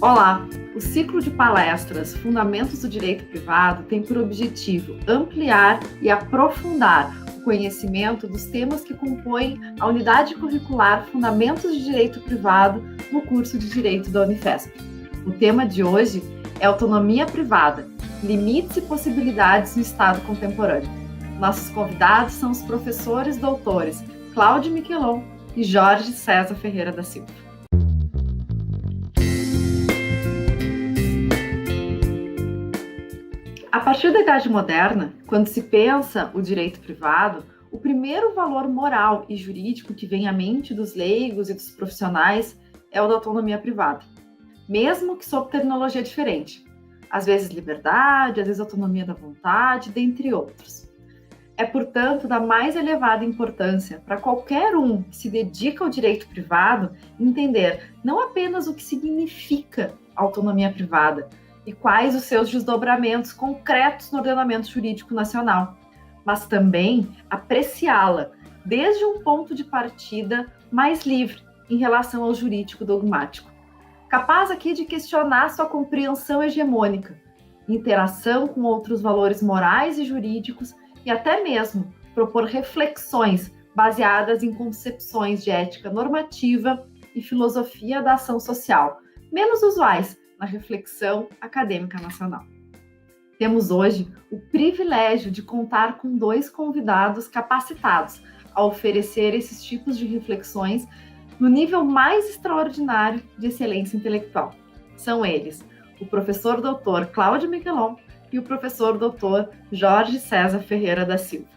Olá! O ciclo de palestras Fundamentos do Direito Privado tem por objetivo ampliar e aprofundar o conhecimento dos temas que compõem a unidade curricular Fundamentos de Direito Privado no curso de Direito da Unifesp. O tema de hoje é Autonomia Privada, Limites e Possibilidades no Estado Contemporâneo. Nossos convidados são os professores doutores Cláudio Miquelon e Jorge César Ferreira da Silva. A partir da Idade Moderna, quando se pensa o direito privado, o primeiro valor moral e jurídico que vem à mente dos leigos e dos profissionais é o da autonomia privada, mesmo que sob terminologia diferente. Às vezes liberdade, às vezes autonomia da vontade, dentre outros. É, portanto, da mais elevada importância para qualquer um que se dedica ao direito privado entender não apenas o que significa autonomia privada, e quais os seus desdobramentos concretos no ordenamento jurídico nacional, mas também apreciá-la desde um ponto de partida mais livre em relação ao jurídico dogmático, capaz aqui de questionar sua compreensão hegemônica, interação com outros valores morais e jurídicos e até mesmo propor reflexões baseadas em concepções de ética normativa e filosofia da ação social, menos usuais na reflexão acadêmica nacional. Temos hoje o privilégio de contar com dois convidados capacitados a oferecer esses tipos de reflexões no nível mais extraordinário de excelência intelectual. São eles o professor doutor Cláudio Miquelon e o professor doutor Jorge César Ferreira da Silva.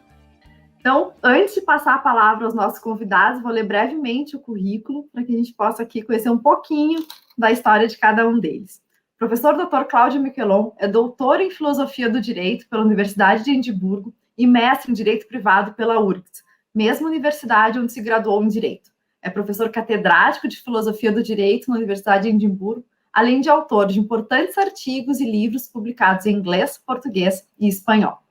Então, antes de passar a palavra aos nossos convidados, vou ler brevemente o currículo para que a gente possa aqui conhecer um pouquinho da história de cada um deles. O professor Dr. Cláudio Miquelon é doutor em Filosofia do Direito pela Universidade de Edimburgo e mestre em Direito Privado pela URGS, mesma universidade onde se graduou em Direito. É professor catedrático de Filosofia do Direito na Universidade de Edimburgo, além de autor de importantes artigos e livros publicados em inglês, português e espanhol.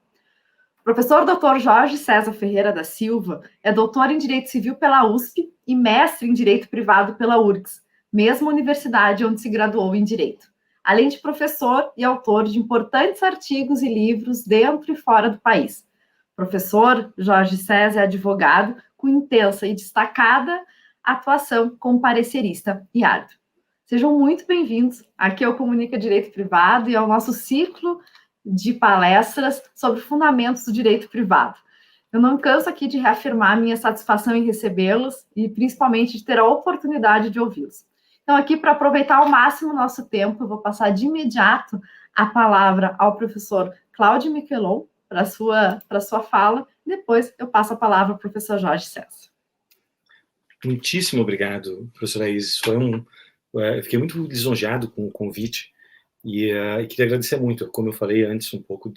O professor Dr. Jorge César Ferreira da Silva é doutor em Direito Civil pela USP e mestre em Direito Privado pela URGS, mesma universidade onde se graduou em Direito, além de professor e autor de importantes artigos e livros dentro e fora do país. O professor Jorge César é advogado com intensa e destacada atuação como parecerista e árbitro. Sejam muito bem-vindos aqui ao Comunica Direito Privado e ao nosso ciclo de palestras sobre fundamentos do direito privado. Eu não canso aqui de reafirmar a minha satisfação em recebê-los e principalmente de ter a oportunidade de ouvi-los. Então, aqui, para aproveitar ao máximo o nosso tempo, eu vou passar de imediato a palavra ao professor Cláudio Miquelon para a sua fala, depois eu passo a palavra ao professor Jorge César. Muitíssimo obrigado, professora Isis. Eu fiquei muito lisonjeado com o convite e queria agradecer muito. Como eu falei antes um pouco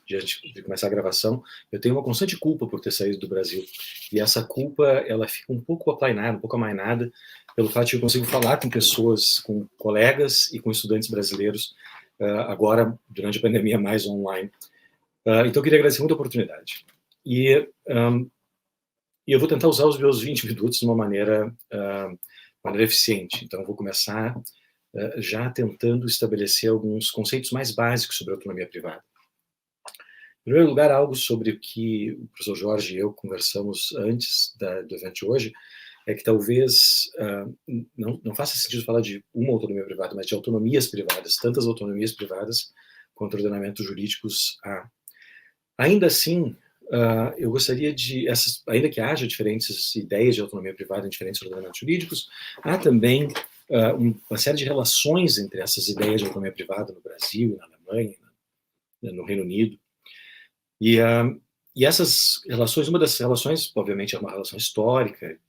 de começar a gravação, eu tenho uma constante culpa por ter saído do Brasil. E essa culpa, ela fica um pouco aplainada, um pouco amainada, pelo fato de que eu consigo falar com pessoas, com colegas e com estudantes brasileiros, agora, durante a pandemia, mais online. Então, eu queria agradecer muito a oportunidade. E eu vou tentar usar os meus 20 minutos de uma maneira eficiente. Então, eu vou começar já tentando estabelecer alguns conceitos mais básicos sobre a autonomia privada. Em primeiro lugar, algo sobre o que o professor Jorge e eu conversamos antes do evento de hoje, é que talvez não faça sentido falar de uma autonomia privada, mas de autonomias privadas, tantas autonomias privadas quanto ordenamentos jurídicos há. Ainda assim, eu gostaria ainda que haja diferentes ideias de autonomia privada em diferentes ordenamentos jurídicos, há também uma série de relações entre essas ideias de autonomia privada no Brasil, na Alemanha, no Reino Unido. E essas relações, uma das relações, obviamente, é uma relação histórica,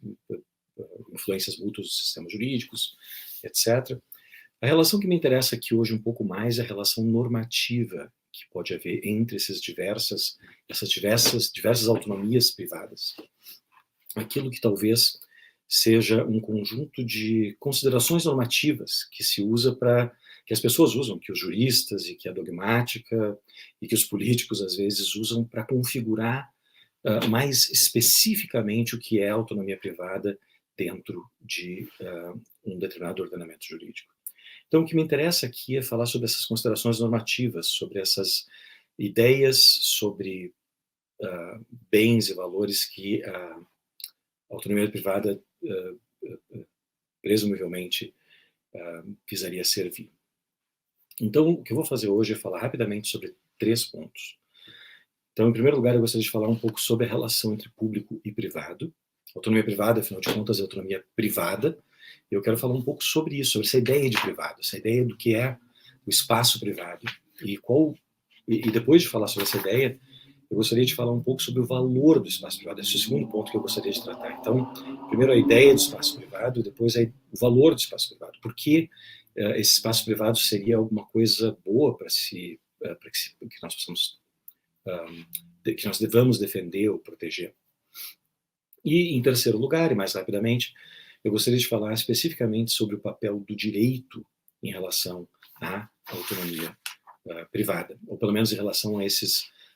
influências mútuas dos sistemas jurídicos, etc. A relação que me interessa aqui hoje um pouco mais é a relação normativa que pode haver entre essas diversas autonomias privadas. Aquilo que talvez seja um conjunto de considerações normativas que se usa que as pessoas usam, que os juristas e que a dogmática e que os políticos às vezes usam para configurar mais especificamente o que é autonomia privada dentro de um determinado ordenamento jurídico. Então, o que me interessa aqui é falar sobre essas considerações normativas, sobre essas ideias sobre bens e valores que a autonomia privada presumivelmente precisaria servir. Então, o que eu vou fazer hoje é falar rapidamente sobre 3 pontos. Então, em primeiro lugar, eu gostaria de falar um pouco sobre a relação entre público e privado. Autonomia privada, afinal de contas, é autonomia privada. Eu quero falar um pouco sobre isso, sobre essa ideia de privado, essa ideia do que é o espaço privado. E depois de falar sobre essa ideia, eu gostaria de falar um pouco sobre o valor do espaço privado. Esse é o segundo ponto que eu gostaria de tratar. Então, primeiro a ideia do espaço privado, depois o valor do espaço privado. Por que esse espaço privado seria alguma coisa boa para que nós possamos, que nós devamos defender ou proteger. E, em terceiro lugar, e mais rapidamente, eu gostaria de falar especificamente sobre o papel do direito em relação à autonomia privada, ou pelo menos em relação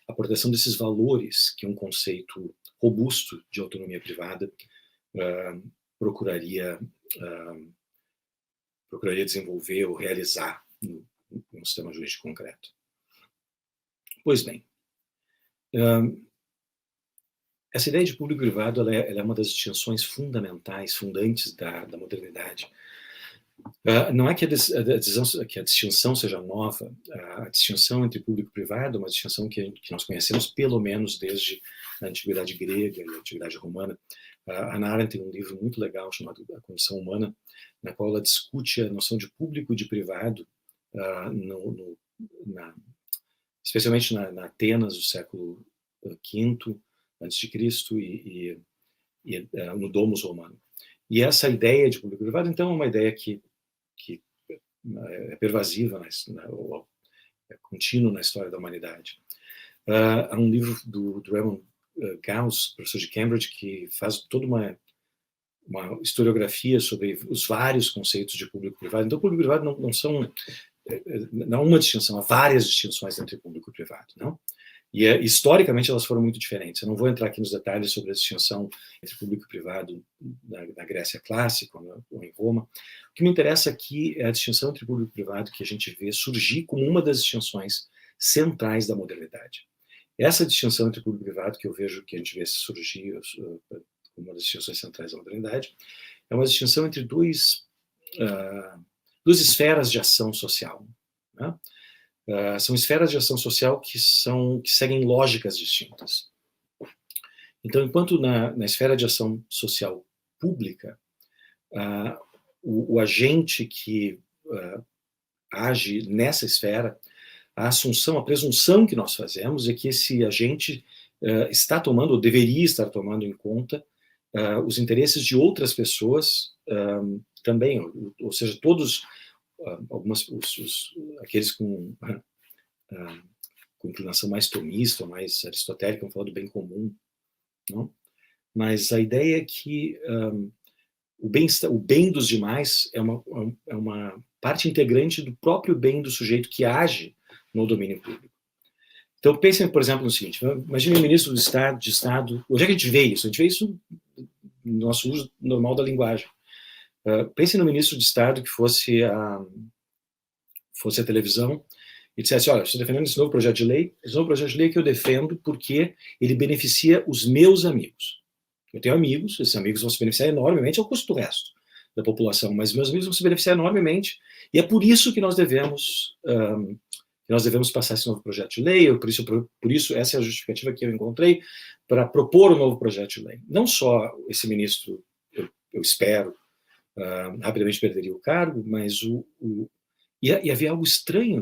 a proteção desses valores que um conceito robusto de autonomia privada procuraria desenvolver ou realizar num sistema jurídico concreto. Pois bem, essa ideia de público e privado ela é uma das distinções fundamentais, fundantes da modernidade. Não é que a distinção seja nova. A distinção entre público e privado é uma distinção que nós conhecemos pelo menos desde a Antiguidade Grega e a Antiguidade Romana. A Hannah Arendt tem um livro muito legal chamado A Condição Humana, na qual ela discute a noção de público e de privado, especialmente na Atenas do século V a.C. e no Domus Romano. E essa ideia de público e privado, então, é uma ideia que é pervasiva, é contínua na história da humanidade. Há um livro do Raymond Gauss, professor de Cambridge, que faz toda uma historiografia sobre os vários conceitos de público e privado. Então, público e privado não uma distinção, há várias distinções entre público e privado, não? E historicamente elas foram muito diferentes. Eu não vou entrar aqui nos detalhes sobre a distinção entre público e privado na Grécia clássica ou em Roma. O que me interessa aqui é a distinção entre público e privado que a gente vê surgir como uma das distinções centrais da modernidade. Essa distinção entre público e privado que eu vejo que a gente vê surgir como uma das distinções centrais da modernidade é uma distinção entre duas esferas de ação social, né? São esferas de ação social que seguem lógicas distintas. Então, enquanto na esfera de ação social pública, o agente que age nessa esfera, a presunção que nós fazemos é que esse agente está tomando, ou deveria estar tomando em conta, os interesses de outras pessoas também, ou seja, todos aqueles com inclinação mais tomista, mais aristotélica, vão falar do bem comum, não? Mas a ideia é que o bem dos demais é uma parte integrante do próprio bem do sujeito que age no domínio público. Então, pensem, por exemplo, no seguinte: imagine o ministro de Estado. Onde é que a gente vê isso? A gente vê isso no nosso uso normal da linguagem. Pensem no ministro de Estado que fosse a televisão e dissesse: olha, estou defendendo esse novo projeto de lei que eu defendo porque ele beneficia os meus amigos. Eu tenho amigos, esses amigos vão se beneficiar enormemente ao custo do resto da população, mas meus amigos vão se beneficiar enormemente, e é por isso que nós devemos passar esse novo projeto de lei. Por isso essa é a justificativa que eu encontrei para propor um novo projeto de lei. Não só esse ministro, eu espero, rapidamente perderia o cargo, mas e havia algo estranho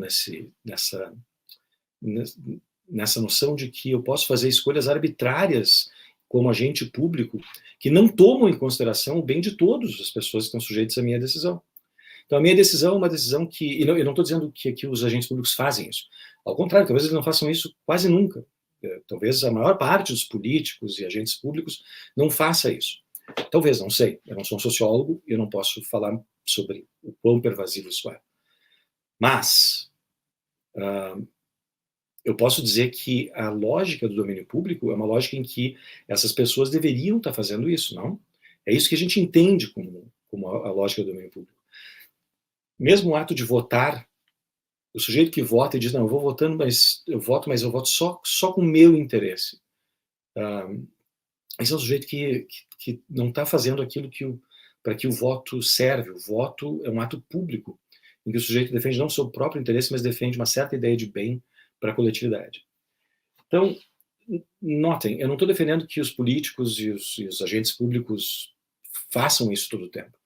nessa noção de que eu posso fazer escolhas arbitrárias como agente público que não tomam em consideração o bem de todas as pessoas que estão sujeitas à minha decisão. Então, a minha decisão é uma decisão que... eu não estou dizendo que os agentes públicos fazem isso. Ao contrário, talvez eles não façam isso quase nunca. Talvez a maior parte dos políticos e agentes públicos não faça isso. Talvez, não sei. Eu não sou um sociólogo e eu não posso falar sobre o quão pervasivo isso é. Mas eu posso dizer que a lógica do domínio público é uma lógica em que essas pessoas deveriam estar fazendo isso, não? É isso que a gente entende como a lógica do domínio público. mesmo o ato de votar, o sujeito que vota e diz, não, eu vou votando, mas eu voto só com o meu interesse. Esse é um sujeito que não está fazendo aquilo para que o voto serve. O voto é um ato público, em que o sujeito defende não o seu próprio interesse, mas defende uma certa ideia de bem para a coletividade. Então, notem, eu não estou defendendo que os políticos e os agentes públicos façam isso todo o tempo.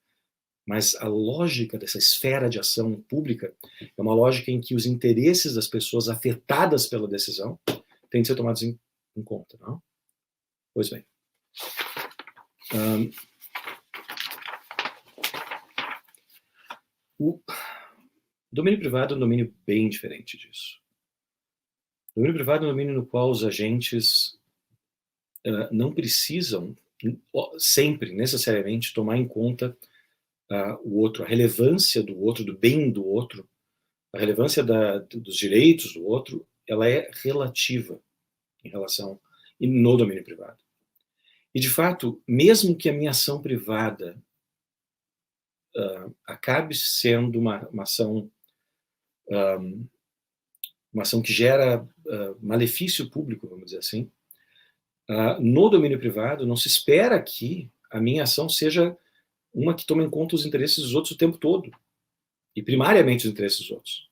Mas a lógica dessa esfera de ação pública é uma lógica em que os interesses das pessoas afetadas pela decisão têm de ser tomados em conta. Não? Pois bem. O domínio privado é um domínio bem diferente disso. O domínio privado é um domínio no qual os agentes não precisam sempre, necessariamente, tomar em conta o outro, a relevância do outro, do bem do outro, a relevância dos direitos do outro, ela é relativa em relação e no domínio privado. E, de fato, mesmo que a minha ação privada acabe sendo uma ação que gera malefício público, vamos dizer assim, no domínio privado não se espera que a minha ação seja uma que tome em conta os interesses dos outros o tempo todo, e primariamente os interesses dos outros.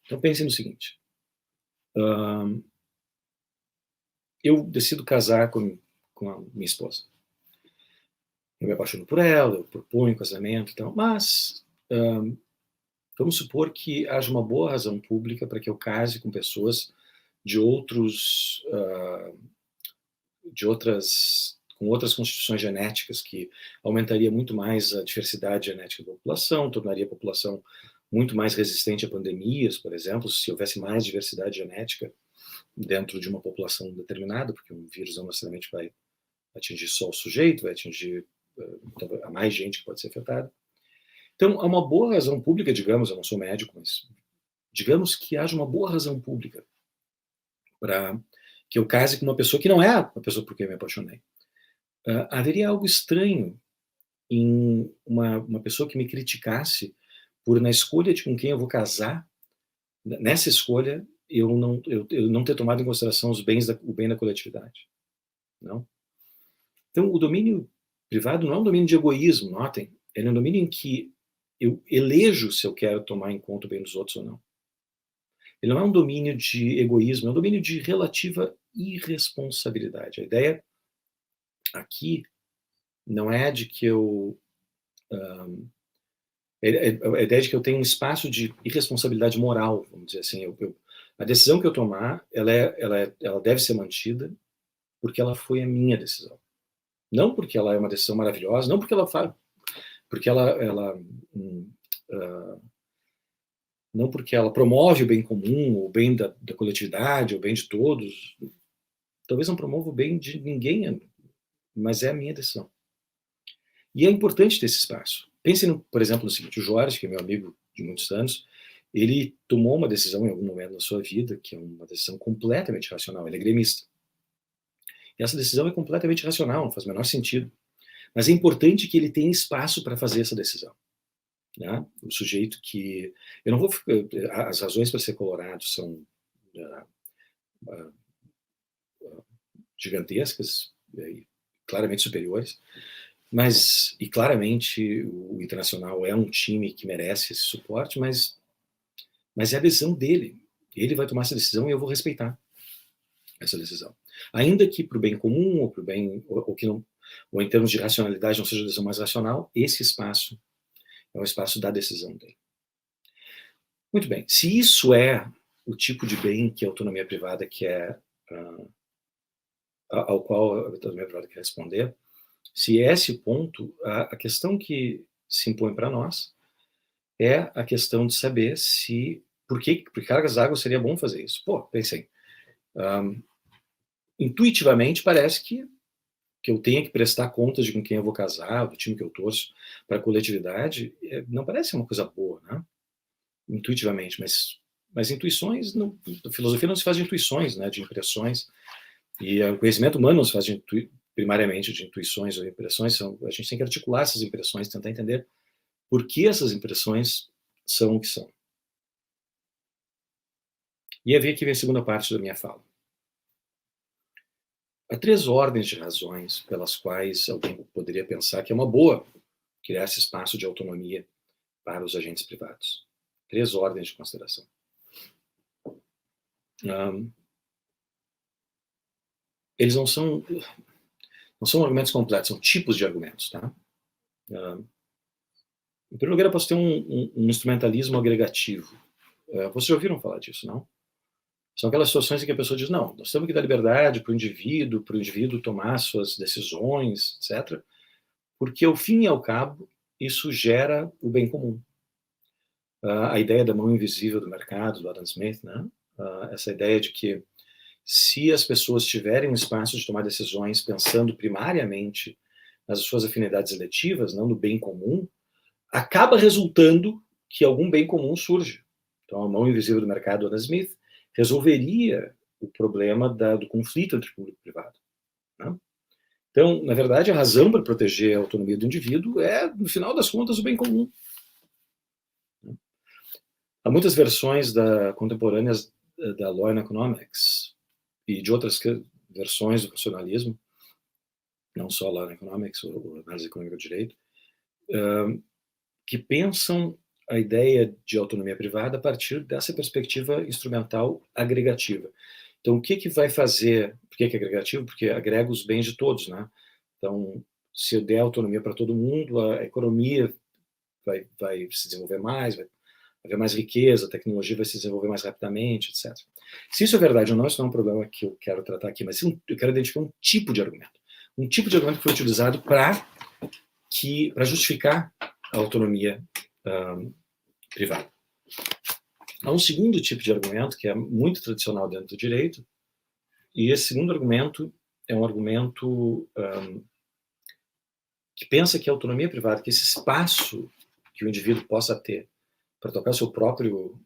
Então pense no seguinte, eu decido casar com a minha esposa. Eu me apaixono por ela, eu proponho casamento, então, mas vamos supor que haja uma boa razão pública para que eu case com pessoas com outras constituições genéticas, que aumentaria muito mais a diversidade genética da população, tornaria a população muito mais resistente a pandemias, por exemplo, se houvesse mais diversidade genética dentro de uma população determinada, porque um vírus não necessariamente vai atingir só o sujeito, vai atingir a mais gente que pode ser afetada. Então, há uma boa razão pública, digamos, eu não sou médico, mas digamos que haja uma boa razão pública para que eu case com uma pessoa que não é a pessoa por quem eu me apaixonei. Haveria algo estranho em uma pessoa que me criticasse por, na escolha de com quem eu vou casar, nessa escolha, eu não ter tomado em consideração o bem da coletividade. Não? Então, o domínio privado não é um domínio de egoísmo, notem. Ele é um domínio em que eu elejo se eu quero tomar em conta o bem dos outros ou não. Ele não é um domínio de egoísmo, é um domínio de relativa irresponsabilidade. A ideia aqui não é de que a ideia de que eu tenho um espaço de irresponsabilidade moral, vamos dizer assim. A decisão que eu tomar, ela deve ser mantida porque ela foi a minha decisão. Não porque ela é uma decisão maravilhosa, não porque ela faz, não porque ela promove o bem comum, o bem da coletividade, o bem de todos. Talvez não promova o bem de ninguém, mas é a minha decisão. E é importante ter esse espaço. Pensem, por exemplo, no seguinte: o Jorge, que é meu amigo de muitos anos, ele tomou uma decisão em algum momento da sua vida, que é uma decisão completamente racional. Ele é gremista. E essa decisão é completamente racional, não faz o menor sentido. Mas é importante que ele tenha espaço para fazer essa decisão. Né? O sujeito que... Eu não vou... As razões para ser colorado são gigantescas, claramente superiores, e claramente o Internacional é um time que merece esse suporte, mas é a decisão dele. Ele vai tomar essa decisão e eu vou respeitar essa decisão. Ainda que para o bem comum, ou para o bem, ou em termos de racionalidade não seja a decisão mais racional, esse espaço é o espaço da decisão dele. Muito bem. Se isso é o tipo de bem que a autonomia privada quer, ao qual a autonomia privada quer responder, se é esse ponto, a questão que se impõe para nós é a questão de saber por que cargas d'água seria bom fazer isso. Pô, pensei. Intuitivamente parece que eu tenha que prestar contas de com quem eu vou casar, do time que eu torço, para a coletividade, não parece uma coisa boa, né? Intuitivamente, mas intuições, a filosofia não se faz de intuições, né, de impressões, e o conhecimento humano não se faz primariamente de intuições ou impressões, a gente tem que articular essas impressões, tentar entender por que essas impressões são o que são. E aí aqui vem a segunda parte da minha fala. Há 3 ordens de razões pelas quais alguém poderia pensar que é uma boa criar esse espaço de autonomia para os agentes privados. 3 ordens de consideração. Eles não são argumentos completos, são tipos de argumentos, tá? Em primeiro lugar, eu posso ter um instrumentalismo agregativo. Vocês já ouviram falar disso, não? São aquelas situações em que a pessoa diz, não, nós temos que dar liberdade para o indivíduo tomar suas decisões, etc., porque, ao fim e ao cabo, isso gera o bem comum. A ideia da mão invisível do mercado, do Adam Smith, né? Essa ideia de que se as pessoas tiverem um espaço de tomar decisões pensando primariamente nas suas afinidades eletivas, não no bem comum, acaba resultando que algum bem comum surge. Então, a mão invisível do mercado, Adam Smith, resolveria o problema do conflito entre público e privado. Né? Então, na verdade, a razão para proteger a autonomia do indivíduo é, no final das contas, o bem comum. Há muitas versões contemporâneas da Law and Economics e de outras versões do funcionalismo, não só Law and Economics ou Análise Econômica do Direito, que pensam a ideia de autonomia privada a partir dessa perspectiva instrumental agregativa. Então, o que vai fazer? Por que é agregativo? Porque agrega os bens de todos, né? Então, se eu der autonomia para todo mundo, a economia vai se desenvolver mais, vai haver mais riqueza, a tecnologia vai se desenvolver mais rapidamente, etc. Se isso é verdade ou não, isso não é um problema que eu quero tratar aqui, mas eu quero identificar um tipo de argumento. Um tipo de argumento que foi utilizado para justificar a autonomia privada. Há um segundo tipo de argumento que é muito tradicional dentro do direito, e esse segundo argumento é um argumento que pensa que a autonomia privada, que esse espaço que o indivíduo possa ter para tocar o seu próprio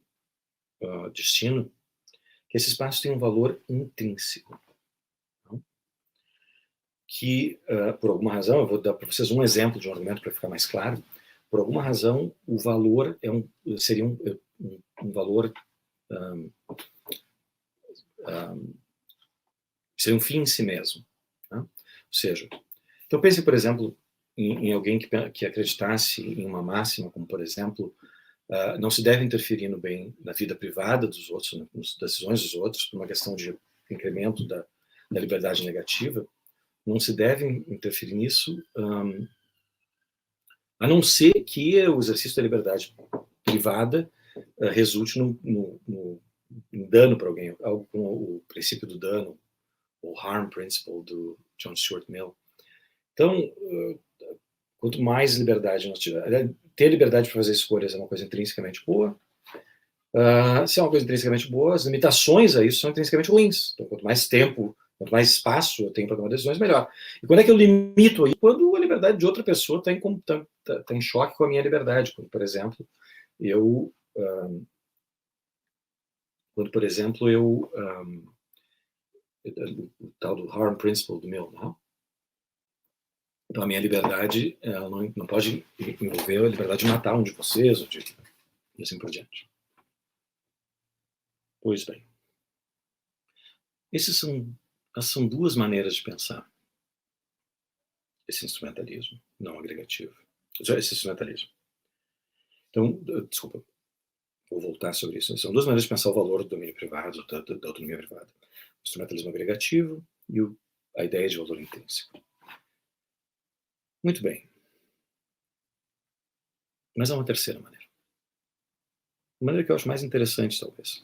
destino, que esse espaço tem um valor intrínseco. Não? Que, por alguma razão, eu vou dar para vocês um exemplo de um argumento para ficar mais claro, por alguma razão, o valor seria um valor seria um fim em si mesmo. Né? Ou seja, então pense, por exemplo, em alguém que acreditasse em uma máxima, como, por exemplo, não se deve interferir na vida privada dos outros, nas decisões dos outros, por uma questão de incremento da liberdade negativa, não se deve interferir nisso, a não ser que o exercício da liberdade privada resulte num dano para alguém, algo como o princípio do dano, o harm principle do John Stuart Mill. Então, quanto mais liberdade nós tivermos, ter liberdade para fazer escolhas é uma coisa intrinsecamente boa. Se é uma coisa intrinsecamente boa, as limitações a isso são intrinsecamente ruins. Então, quanto mais tempo, quanto mais espaço eu tenho para tomar decisões, melhor. E quando é que eu limito aí? Quando a liberdade de outra pessoa está em choque com a minha liberdade. Quando, por exemplo, o tal do harm principle do Mill, não? Então, a minha liberdade não pode envolver a liberdade de matar um de vocês, e assim por diante. Pois bem. Essas são 2 maneiras de pensar esse instrumentalismo não agregativo. Esse instrumentalismo. Então, desculpa, vou voltar sobre isso. São 2 maneiras de pensar o valor do domínio privado, da autonomia privada. O instrumentalismo agregativo e a ideia de valor intrínseco. Muito bem. Mas há uma terceira maneira. Uma maneira que eu acho mais interessante, talvez.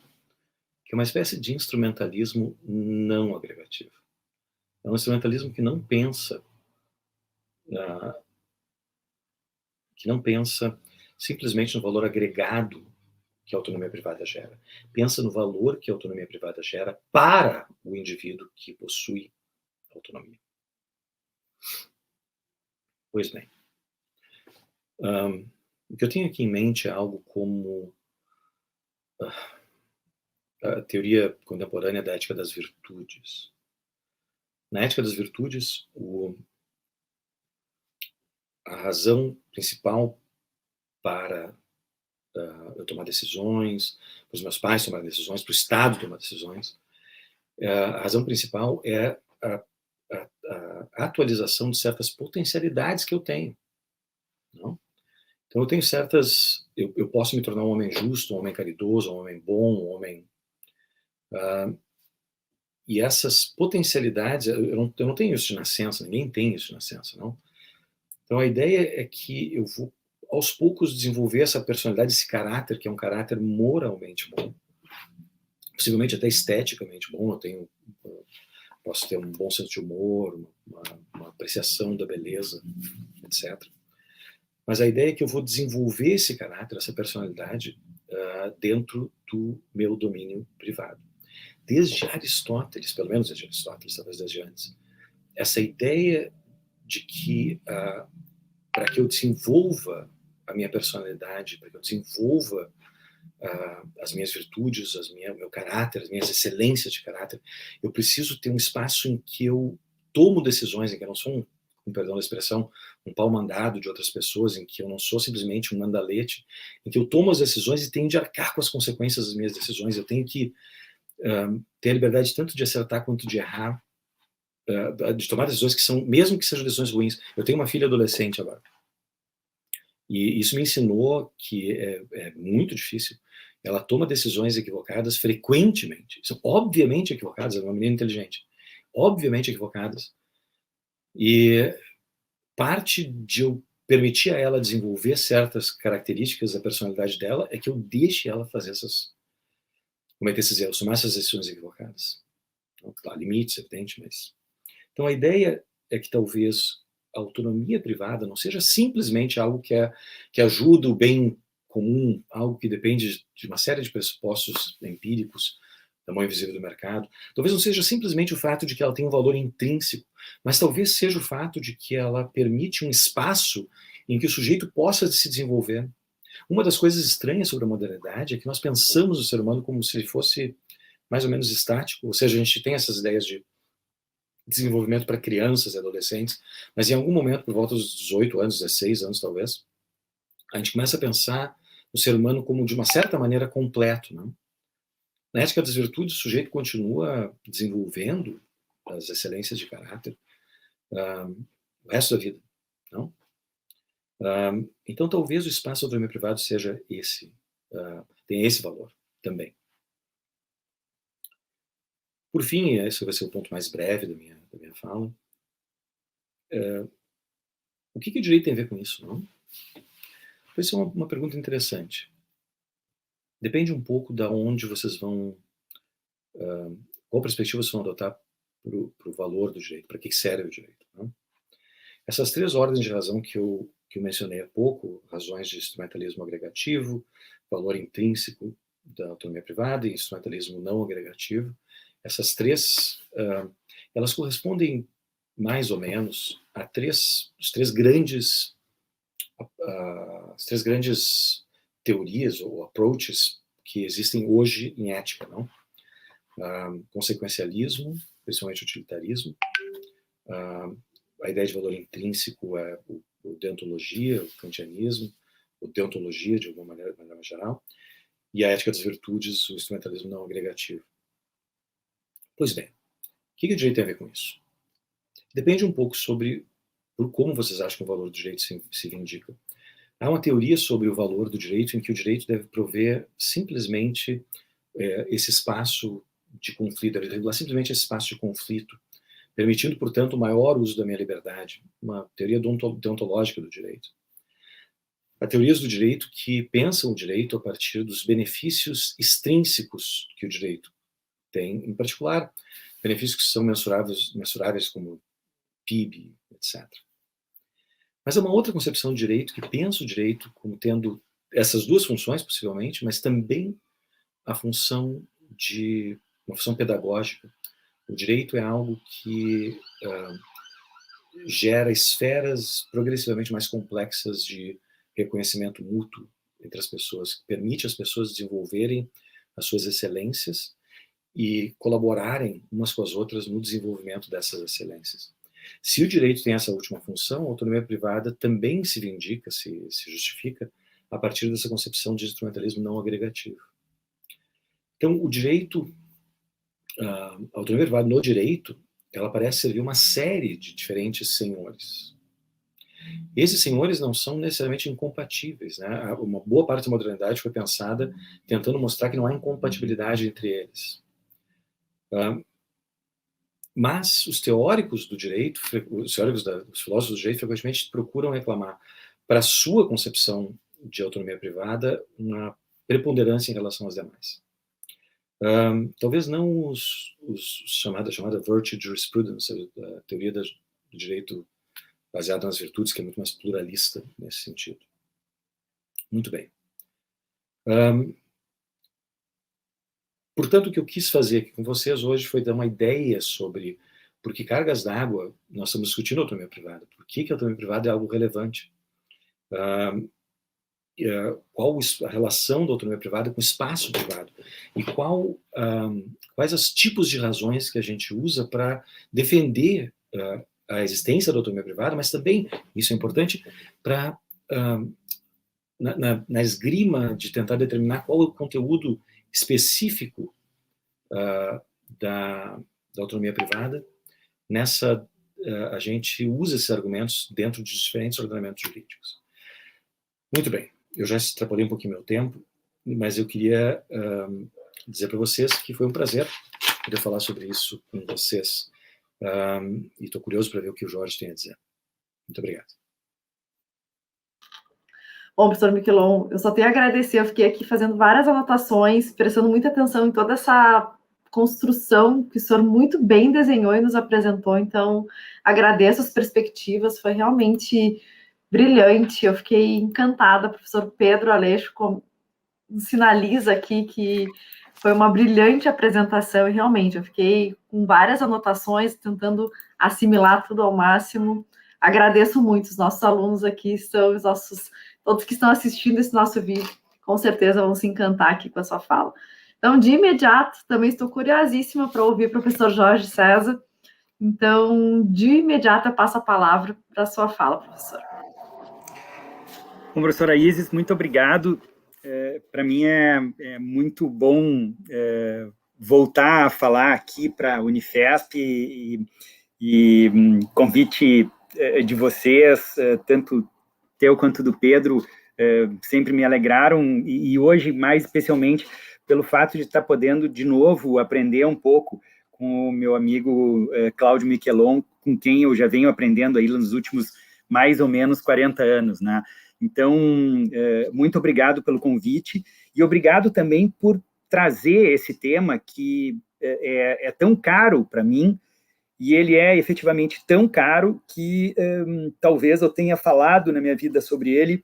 Que é uma espécie de instrumentalismo não agregativo. É um instrumentalismo que não pensa simplesmente no valor agregado que a autonomia privada gera. Pensa no valor que a autonomia privada gera para o indivíduo que possui autonomia. Pois bem. O que eu tenho aqui em mente é algo como a teoria contemporânea da ética das virtudes. Na ética das virtudes, a razão principal para eu tomar decisões, para os meus pais tomarem decisões, para o Estado tomar decisões. A razão principal é a atualização de certas potencialidades que eu tenho. Não? Então eu tenho certas... Eu posso me tornar um homem justo, um homem caridoso, um homem bom, um homem... e essas potencialidades, eu não tenho isso de nascença, ninguém tem isso de nascença, não? Então a ideia é que eu vou, aos poucos, desenvolver essa personalidade, esse caráter, que é um caráter moralmente bom, possivelmente até esteticamente bom. Posso ter um bom senso de humor, uma apreciação da beleza, etc. Mas a ideia é que eu vou desenvolver esse caráter, essa personalidade, dentro do meu domínio privado. Desde Aristóteles, pelo menos desde Aristóteles, talvez desde antes, essa ideia de que para que eu desenvolva a minha personalidade, para que eu desenvolva as minhas virtudes, meu caráter, as minhas excelências de caráter, eu preciso ter um espaço em que eu tomo decisões, em que eu não sou com perdão da expressão, um pau mandado de outras pessoas, em que eu não sou simplesmente um mandalete, em que eu tomo as decisões e tenho de arcar com as consequências das minhas decisões. Eu tenho que ter a liberdade tanto de acertar quanto de errar, de tomar decisões que são, mesmo que sejam decisões ruins. Eu tenho uma filha adolescente agora. E isso me ensinou que é muito difícil. Ela toma decisões equivocadas frequentemente. São obviamente equivocadas, ela é uma menina inteligente. Obviamente equivocadas. E parte de eu permitir a ela desenvolver certas características da personalidade dela é que eu deixe ela cometer esses erros, tomar essas decisões equivocadas. Então, claro, limites, evidente, mas... Então a ideia é que talvez a autonomia privada não seja simplesmente algo que ajuda o bem comum, algo que depende de uma série de pressupostos empíricos da mão invisível do mercado. Talvez não seja simplesmente o fato de que ela tem um valor intrínseco, mas talvez seja o fato de que ela permite um espaço em que o sujeito possa se desenvolver. Uma das coisas estranhas sobre a modernidade é que nós pensamos o ser humano como se ele fosse mais ou menos estático, ou seja, a gente tem essas ideias de desenvolvimento para crianças e adolescentes, mas em algum momento, por volta dos 18 anos, 16 anos talvez, a gente começa a pensar o ser humano como, de uma certa maneira, completo. Não? Na ética das virtudes, o sujeito continua desenvolvendo as excelências de caráter o resto da vida. Não? Então, talvez o espaço do autonomia privado seja esse, tenha esse valor também. Por fim, esse vai ser o ponto mais breve da minha fala, o que o direito tem a ver com isso? Não? Vai ser uma pergunta interessante. Depende um pouco da onde vocês vão, qual perspectiva vocês vão adotar para o valor do direito, para que serve o direito. Não? Essas três ordens de razão que eu mencionei há pouco, razões de instrumentalismo agregativo, valor intrínseco da autonomia privada e instrumentalismo não agregativo, essas três, elas correspondem mais ou menos a as três grandes teorias ou approaches que existem hoje em ética, não? Consequencialismo, principalmente utilitarismo, a ideia de valor intrínseco é o deontologia, o kantianismo, o deontologia de alguma maneira geral, e a ética das virtudes, o instrumentalismo não agregativo. Pois bem, o que o direito tem a ver com isso? Depende um pouco por como vocês acham que o valor do direito se vindica. Há uma teoria sobre o valor do direito em que o direito deve prover simplesmente esse espaço de conflito, deve regular simplesmente esse espaço de conflito, permitindo, portanto, o maior uso da minha liberdade. Uma teoria deontológica do direito. Há teorias do direito que pensam o direito a partir dos benefícios extrínsecos que o direito tem, em particular, benefícios que são mensuráveis como PIB, etc. Mas há uma outra concepção de direito que pensa o direito como tendo essas duas funções, possivelmente, mas também a função uma função pedagógica. O direito é algo que gera esferas progressivamente mais complexas de reconhecimento mútuo entre as pessoas, que permite às pessoas desenvolverem as suas excelências e colaborarem umas com as outras no desenvolvimento dessas excelências. Se o direito tem essa última função, a autonomia privada também se vindica, se justifica a partir dessa concepção de instrumentalismo não agregativo. Então, o direito, a autonomia privada no direito, ela parece servir uma série de diferentes senhores. Esses senhores não são necessariamente incompatíveis, né? Uma boa parte da modernidade foi pensada tentando mostrar que não há incompatibilidade entre eles. Mas os teóricos do direito, os filósofos do direito, frequentemente procuram reclamar para a sua concepção de autonomia privada uma preponderância em relação às demais. Talvez não os chamada virtue jurisprudence, a teoria do direito baseado nas virtudes, que é muito mais pluralista nesse sentido. Muito bem. Portanto, o que eu quis fazer aqui com vocês hoje foi dar uma ideia sobre por que cargas d'água nós estamos discutindo a autonomia privada, por que a autonomia privada é algo relevante, qual a relação da autonomia privada com o espaço privado e quais os tipos de razões que a gente usa para defender a existência da autonomia privada, mas também, isso é importante, para na esgrima de tentar determinar qual é o conteúdo específico da autonomia privada, a gente usa esses argumentos dentro de diferentes ordenamentos jurídicos. Muito bem, eu já extrapolei um pouquinho meu tempo, mas eu queria dizer para vocês que foi um prazer poder falar sobre isso com vocês. E estou curioso para ver o que o Jorge tem a dizer. Muito obrigado. Bom, professor Miquelon, eu só tenho a agradecer, eu fiquei aqui fazendo várias anotações, prestando muita atenção em toda essa construção que o senhor muito bem desenhou e nos apresentou, então agradeço as perspectivas, foi realmente brilhante, eu fiquei encantada, professor Pedro Aleixo sinaliza aqui que foi uma brilhante apresentação e realmente eu fiquei com várias anotações, tentando assimilar tudo ao máximo. Agradeço muito, os nossos alunos aqui são todos que estão assistindo esse nosso vídeo, com certeza vão se encantar aqui com a sua fala. Então, de imediato, também estou curiosíssima para ouvir o professor Jorge César. Então, de imediato, eu passo a palavra para a sua fala, professor. Bom, professora Isis, muito obrigado. Para mim é muito bom voltar a falar aqui para a Unifesp e convite de vocês, tanto teu quanto do Pedro, sempre me alegraram, e hoje, mais especialmente, pelo fato de estar podendo, de novo, aprender um pouco com o meu amigo Cláudio Miquelon, com quem eu já venho aprendendo aí nos últimos mais ou menos 40 anos, né? Então, muito obrigado pelo convite, e obrigado também por trazer esse tema que é tão caro para mim, e ele é efetivamente tão caro que talvez eu tenha falado na minha vida sobre ele,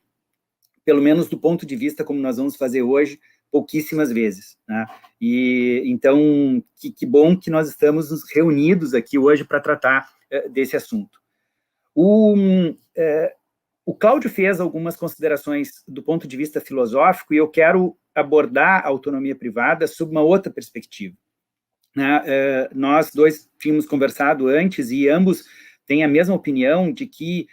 pelo menos do ponto de vista como nós vamos fazer hoje, pouquíssimas vezes, né? E então, que bom que nós estamos reunidos aqui hoje para tratar desse assunto. O Cláudio fez algumas considerações do ponto de vista filosófico e eu quero abordar a autonomia privada sob uma outra perspectiva. Nós dois tínhamos conversado antes e ambos têm a mesma opinião de que,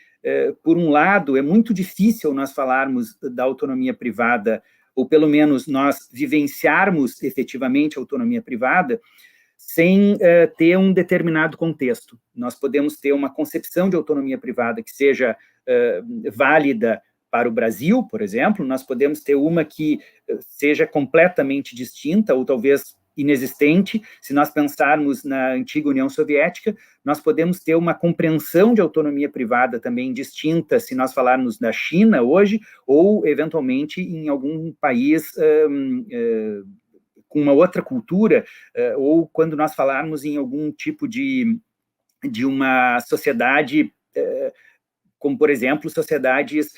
por um lado, é muito difícil nós falarmos da autonomia privada, ou pelo menos nós vivenciarmos efetivamente a autonomia privada, sem ter um determinado contexto. Nós podemos ter uma concepção de autonomia privada que seja válida para o Brasil, por exemplo, nós podemos ter uma que seja completamente distinta, ou talvez inexistente. Se nós pensarmos na antiga União Soviética, nós podemos ter uma compreensão de autonomia privada também distinta se nós falarmos da China hoje, ou, eventualmente, em algum país com uma outra cultura, ou quando nós falarmos em algum tipo de uma sociedade, como, por exemplo, sociedades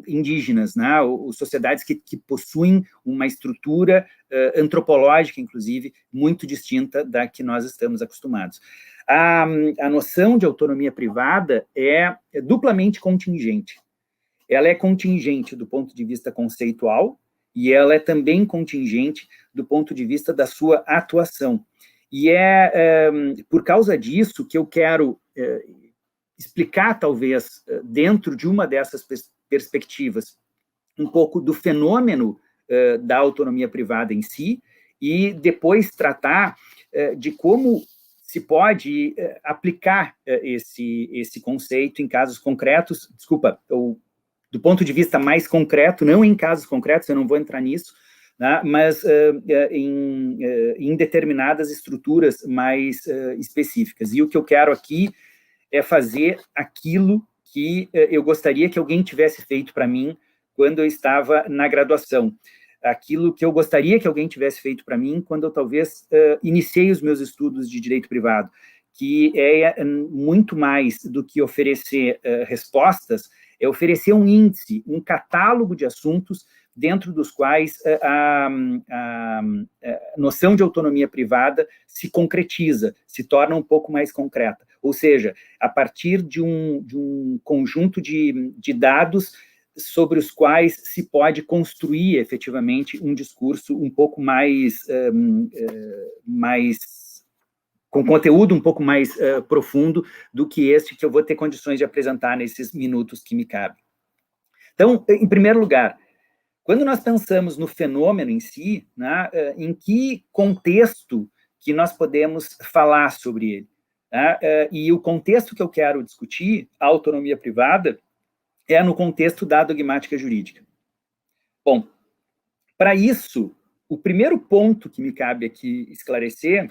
indígenas, né? Ou sociedades que possuem uma estrutura antropológica, inclusive, muito distinta da que nós estamos acostumados. A noção de autonomia privada é duplamente contingente. Ela é contingente do ponto de vista conceitual e ela é também contingente do ponto de vista da sua atuação. E é por causa disso que eu quero explicar, talvez, dentro de uma dessas perspectivas, um pouco do fenômeno da autonomia privada em si, e depois tratar de como se pode aplicar esse conceito em casos concretos, do ponto de vista mais concreto, não em casos concretos, eu não vou entrar nisso, né, mas em determinadas estruturas mais específicas. E o que eu quero aqui é fazer aquilo que eu gostaria que alguém tivesse feito para mim quando eu estava na graduação. Aquilo que eu gostaria que alguém tivesse feito para mim quando eu talvez iniciei os meus estudos de direito privado, que é muito mais do que oferecer respostas, é oferecer um índice, um catálogo de assuntos dentro dos quais a noção de autonomia privada se concretiza, se torna um pouco mais concreta. Ou seja, a partir de um conjunto de dados sobre os quais se pode construir, efetivamente, um discurso um pouco mais com conteúdo um pouco mais profundo do que este que eu vou ter condições de apresentar nesses minutos que me cabem. Então, em primeiro lugar, quando nós pensamos no fenômeno em si, né, em que contexto que nós podemos falar sobre ele? Né? E o contexto que eu quero discutir, a autonomia privada, é no contexto da dogmática jurídica. Bom, para isso, o primeiro ponto que me cabe aqui esclarecer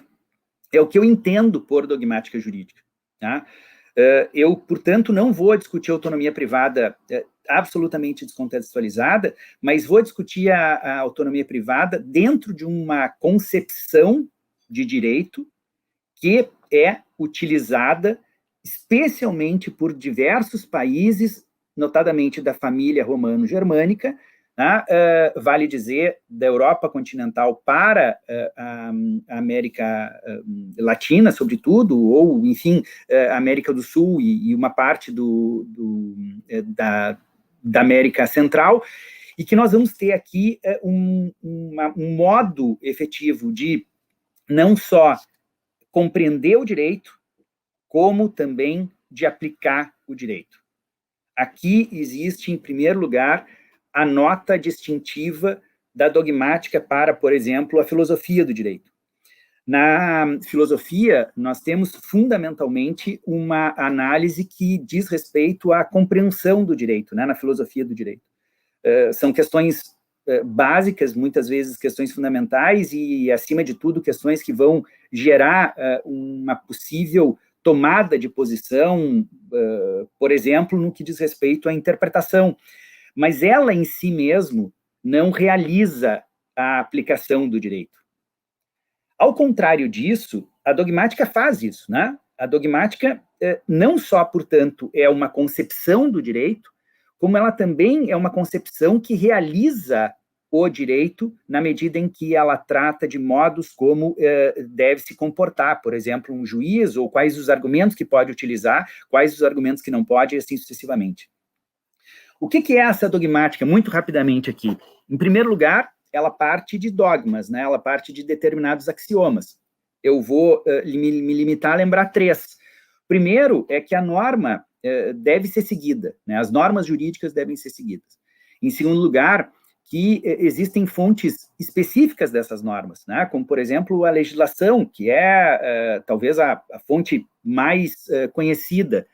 é o que eu entendo por dogmática jurídica. Tá? Eu, portanto, não vou discutir autonomia privada absolutamente descontextualizada, mas vou discutir a autonomia privada dentro de uma concepção de direito que é utilizada especialmente por diversos países, notadamente da família romano-germânica, né? Vale dizer, da Europa continental para a América Latina, sobretudo, ou, enfim, América do Sul e uma parte da América Central, e que nós vamos ter aqui um modo efetivo de não só compreender o direito, como também de aplicar o direito. Aqui existe, em primeiro lugar, a nota distintiva da dogmática para, por exemplo, a filosofia do direito. Na filosofia, nós temos fundamentalmente uma análise que diz respeito à compreensão do direito, né, na filosofia do direito. São questões básicas, muitas vezes questões fundamentais e, acima de tudo, questões que vão gerar uma possível tomada de posição, por exemplo, no que diz respeito à interpretação. Mas ela, em si mesmo, não realiza a aplicação do direito. Ao contrário disso, a dogmática faz isso, né? A dogmática não só, portanto, é uma concepção do direito, como ela também é uma concepção que realiza o direito na medida em que ela trata de modos como deve se comportar, por exemplo, um juiz, ou quais os argumentos que pode utilizar, quais os argumentos que não pode, e assim sucessivamente. O que é essa dogmática? Muito rapidamente aqui. Em primeiro lugar, ela parte de dogmas, né? Ela parte de determinados axiomas. Eu vou me limitar a lembrar 3. Primeiro é que a norma deve ser seguida, né? As normas jurídicas devem ser seguidas. Em segundo lugar, que existem fontes específicas dessas normas, né? Como, por exemplo, a legislação, que é talvez a fonte mais conhecida.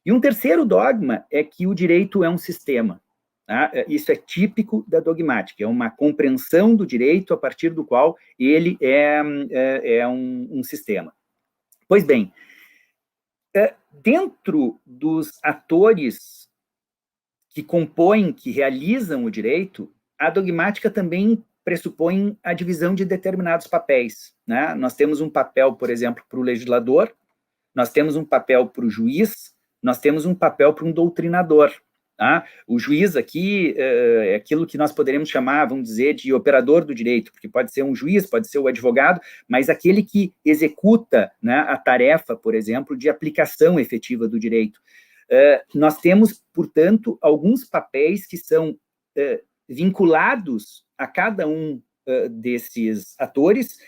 E um terceiro dogma é que o direito é um sistema. Tá? Isso é típico da dogmática, é uma compreensão do direito a partir do qual ele é um sistema. Pois bem, dentro dos atores que compõem, que realizam o direito, a dogmática também pressupõe a divisão de determinados papéis. Né? Nós temos um papel, por exemplo, para o legislador, nós temos um papel para o juiz, nós temos um papel para um doutrinador. Tá? O juiz aqui é aquilo que nós poderíamos chamar, vamos dizer, de operador do direito, porque pode ser um juiz, pode ser o advogado, mas aquele que executa, né, a tarefa, por exemplo, de aplicação efetiva do direito. Nós temos, portanto, alguns papéis que são vinculados a cada um desses atores,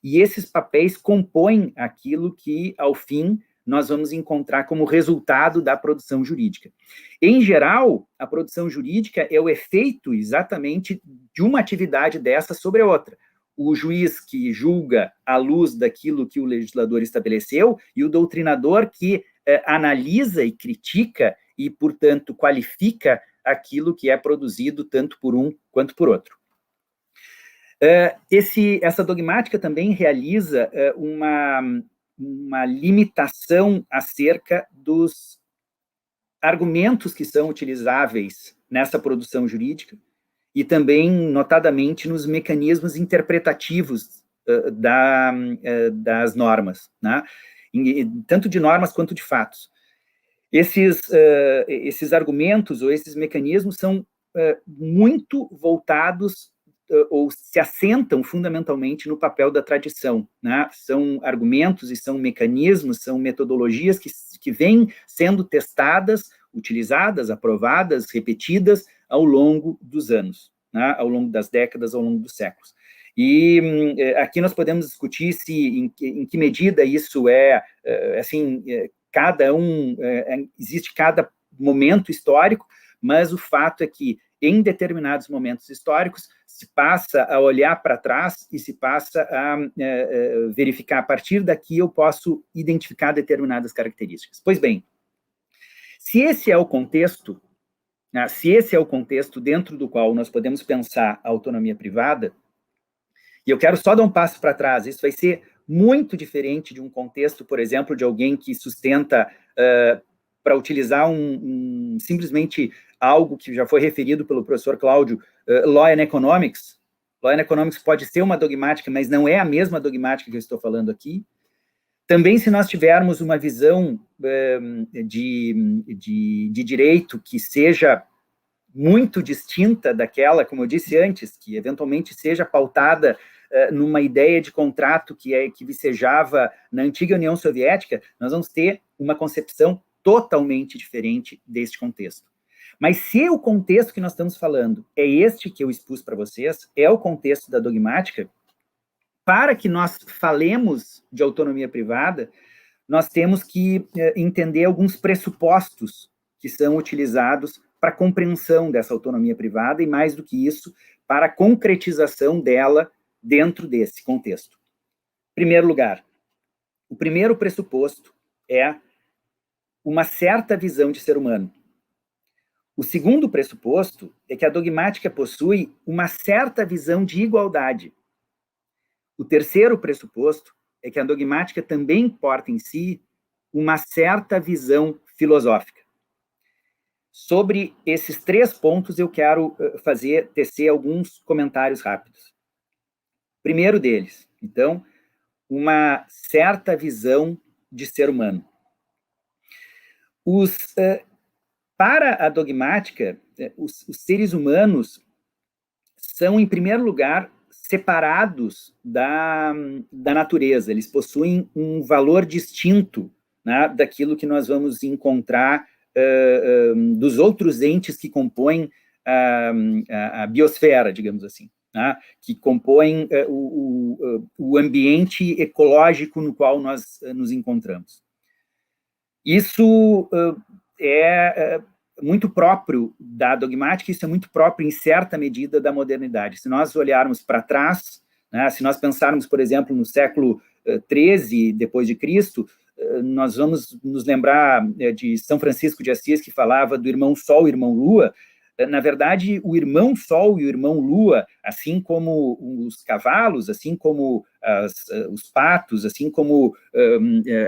e esses papéis compõem aquilo que, ao fim, nós vamos encontrar como resultado da produção jurídica. Em geral, a produção jurídica é o efeito exatamente de uma atividade dessa sobre a outra. O juiz que julga à luz daquilo que o legislador estabeleceu e o doutrinador que analisa e critica e, portanto, qualifica aquilo que é produzido tanto por um quanto por outro. Essa dogmática também realiza uma limitação acerca dos argumentos que são utilizáveis nessa produção jurídica e também, notadamente, nos mecanismos interpretativos das normas, né? Tanto de normas quanto de fatos. Esses argumentos ou esses mecanismos são muito voltados ou se assentam fundamentalmente no papel da tradição, né? São argumentos e são mecanismos, são metodologias que vêm sendo testadas, utilizadas, aprovadas, repetidas ao longo dos anos, né? Ao longo das décadas, ao longo dos séculos. E aqui nós podemos discutir em que medida isso existe cada momento histórico, mas o fato é que em determinados momentos históricos se passa a olhar para trás e se passa a verificar, a partir daqui eu posso identificar determinadas características. Pois bem, se esse é o contexto dentro do qual nós podemos pensar a autonomia privada, e eu quero só dar um passo para trás, isso vai ser muito diferente de um contexto, por exemplo, de alguém que sustenta, para utilizar simplesmente algo que já foi referido pelo professor Cláudio, Law and Economics. Law and Economics pode ser uma dogmática, mas não é a mesma dogmática que eu estou falando aqui. Também, se nós tivermos uma visão de direito que seja muito distinta daquela, como eu disse antes, que eventualmente seja pautada numa ideia de contrato que vicejava na antiga União Soviética, nós vamos ter uma concepção totalmente diferente deste contexto. Mas se o contexto que nós estamos falando é este que eu expus para vocês, é o contexto da dogmática, para que nós falemos de autonomia privada, nós temos que entender alguns pressupostos que são utilizados para a compreensão dessa autonomia privada e, mais do que isso, para a concretização dela dentro desse contexto. Em primeiro lugar, o primeiro pressuposto é uma certa visão de ser humano. O segundo pressuposto é que a dogmática possui uma certa visão de igualdade. O terceiro pressuposto é que a dogmática também porta em si uma certa visão filosófica. Sobre esses 3 pontos, eu quero tecer alguns comentários rápidos. Primeiro deles, então, uma certa visão de ser humano. Para a dogmática, os seres humanos são, em primeiro lugar, separados da natureza. Eles possuem um valor distinto, né, daquilo que nós vamos encontrar dos outros entes que compõem a biosfera, digamos assim, né, que compõem o ambiente ecológico no qual nós nos encontramos. Isso é muito próprio da dogmática, isso é muito próprio, em certa medida, da modernidade. Se nós olharmos para trás, né, se nós pensarmos, por exemplo, no século XIII depois de Cristo, nós vamos nos lembrar de São Francisco de Assis, que falava do irmão Sol e irmão Lua. Na verdade, o irmão Sol e o irmão Lua, assim como os cavalos, assim como os patos, assim como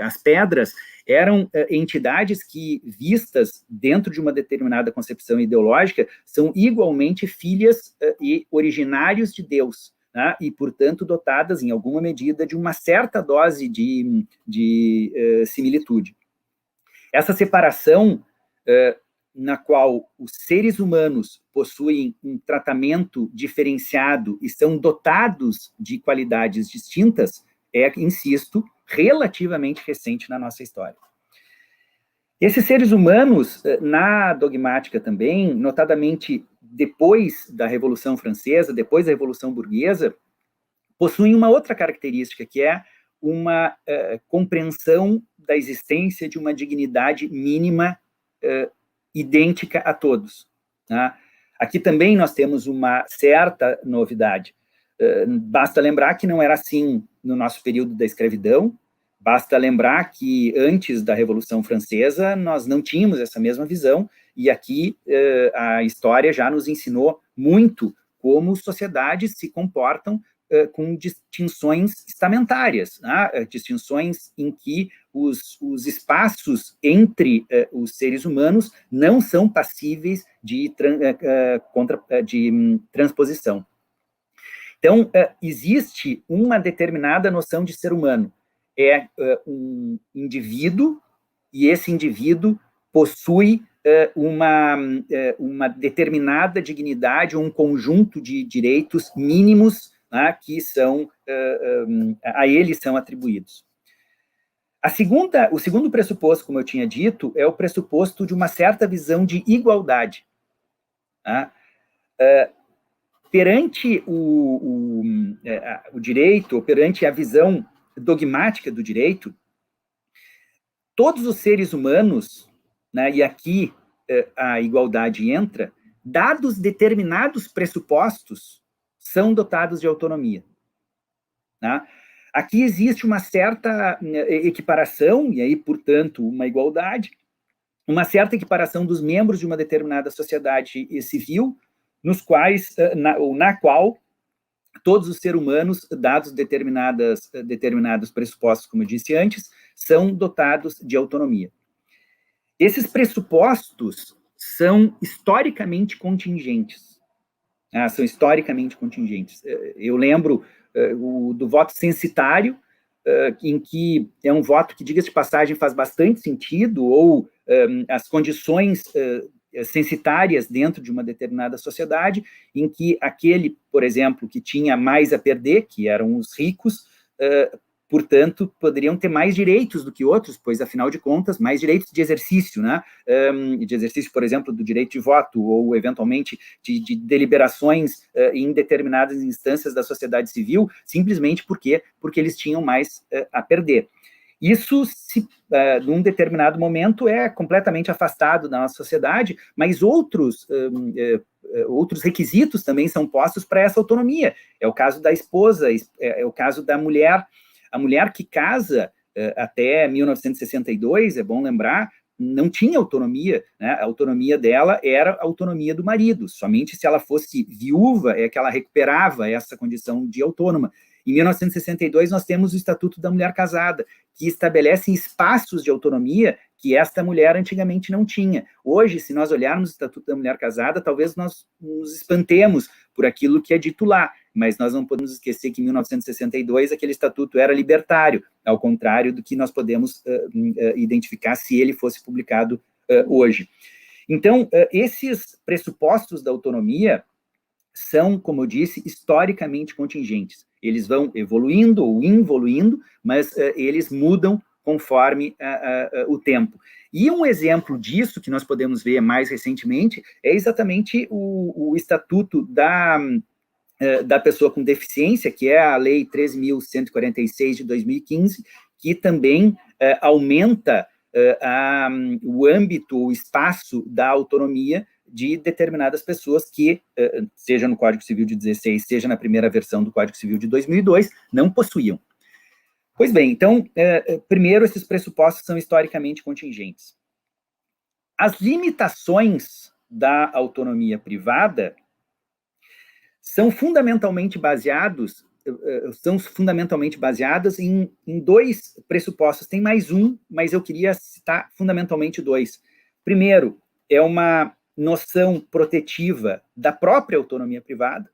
as pedras, eram entidades que, vistas dentro de uma determinada concepção ideológica, são igualmente filhas e originários de Deus, né? E, portanto, dotadas, em alguma medida, de uma certa dose de similitude. Essa separação, na qual os seres humanos possuem um tratamento diferenciado e são dotados de qualidades distintas, é, insisto, relativamente recente na nossa história. Esses seres humanos, na dogmática também, notadamente depois da Revolução Francesa, depois da Revolução Burguesa, possuem uma outra característica, que é uma compreensão da existência de uma dignidade mínima idêntica a todos. Tá? Aqui também nós temos uma certa novidade. Basta lembrar que não era assim no nosso período da escravidão, basta lembrar que antes da Revolução Francesa nós não tínhamos essa mesma visão, e aqui a história já nos ensinou muito como sociedades se comportam com distinções estamentárias, né? Distinções em que os espaços entre os seres humanos não são passíveis de transposição. Então, existe uma determinada noção de ser humano. É um indivíduo, e esse indivíduo possui uma determinada dignidade, um conjunto de direitos mínimos, né, que a ele são atribuídos. O segundo pressuposto, como eu tinha dito, é o pressuposto de uma certa visão de igualdade. Tá? Perante o direito, ou perante a visão dogmática do direito, todos os seres humanos, né, e aqui a igualdade entra, dados determinados pressupostos, são dotados de autonomia. Tá? Aqui existe uma certa equiparação, e aí, portanto, uma igualdade, uma certa equiparação dos membros de uma determinada sociedade civil, nos quais, na qual todos os seres humanos, dados determinados pressupostos, como eu disse antes, são dotados de autonomia. Esses pressupostos são historicamente contingentes. São historicamente contingentes. Eu lembro do voto censitário, em que é um voto que, diga-se de passagem, faz bastante sentido, ou as condições censitárias dentro de uma determinada sociedade, em que aquele, por exemplo, que tinha mais a perder, que eram os ricos, portanto, poderiam ter mais direitos do que outros, pois, afinal de contas, mais direitos de exercício, né? De exercício, por exemplo, do direito de voto, ou, eventualmente, de deliberações em determinadas instâncias da sociedade civil, simplesmente porque eles tinham mais a perder. Isso, num determinado momento, é completamente afastado da nossa sociedade, mas outros requisitos também são postos para essa autonomia. É o caso da esposa, é o caso da mulher. A mulher que casa até 1962, é bom lembrar, não tinha autonomia, né? A autonomia dela era a autonomia do marido. Somente se ela fosse viúva é que ela recuperava essa condição de autônoma. Em 1962, nós temos o Estatuto da Mulher Casada, que estabelece espaços de autonomia que esta mulher antigamente não tinha. Hoje, se nós olharmos o Estatuto da Mulher Casada, talvez nós nos espantemos por aquilo que é dito lá, mas nós não podemos esquecer que em 1962 aquele estatuto era libertário, ao contrário do que nós podemos identificar se ele fosse publicado hoje. Então, esses pressupostos da autonomia são, como eu disse, historicamente contingentes. Eles vão evoluindo ou involuindo, mas eles mudam conforme o tempo. E um exemplo disso, que nós podemos ver mais recentemente, é exatamente o Estatuto da Pessoa com Deficiência, que é a Lei 13.146 de 2015, que também aumenta o âmbito, o espaço da autonomia de determinadas pessoas que, seja no Código Civil de 16, seja na primeira versão do Código Civil de 2002, não possuíam. Pois bem, então, primeiro, esses pressupostos são historicamente contingentes. As limitações da autonomia privada são fundamentalmente baseadas em dois pressupostos. Tem mais um, mas eu queria citar fundamentalmente dois. Primeiro, é uma noção protetiva da própria autonomia privada,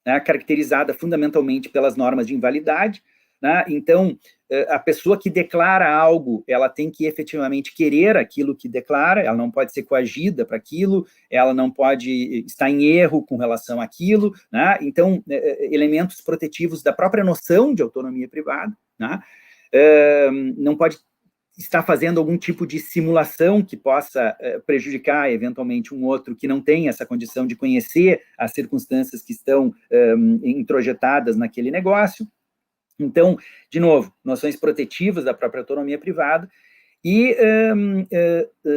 né, caracterizada fundamentalmente pelas normas de invalidade, né? Então, a pessoa que declara algo, ela tem que efetivamente querer aquilo que declara, ela não pode ser coagida para aquilo, ela não pode estar em erro com relação àquilo, né? Então, elementos protetivos da própria noção de autonomia privada, né? Não pode estar fazendo algum tipo de simulação que possa prejudicar, eventualmente, um outro que não tem essa condição de conhecer as circunstâncias que estão introjetadas naquele negócio. Então, de novo, noções protetivas da própria autonomia privada e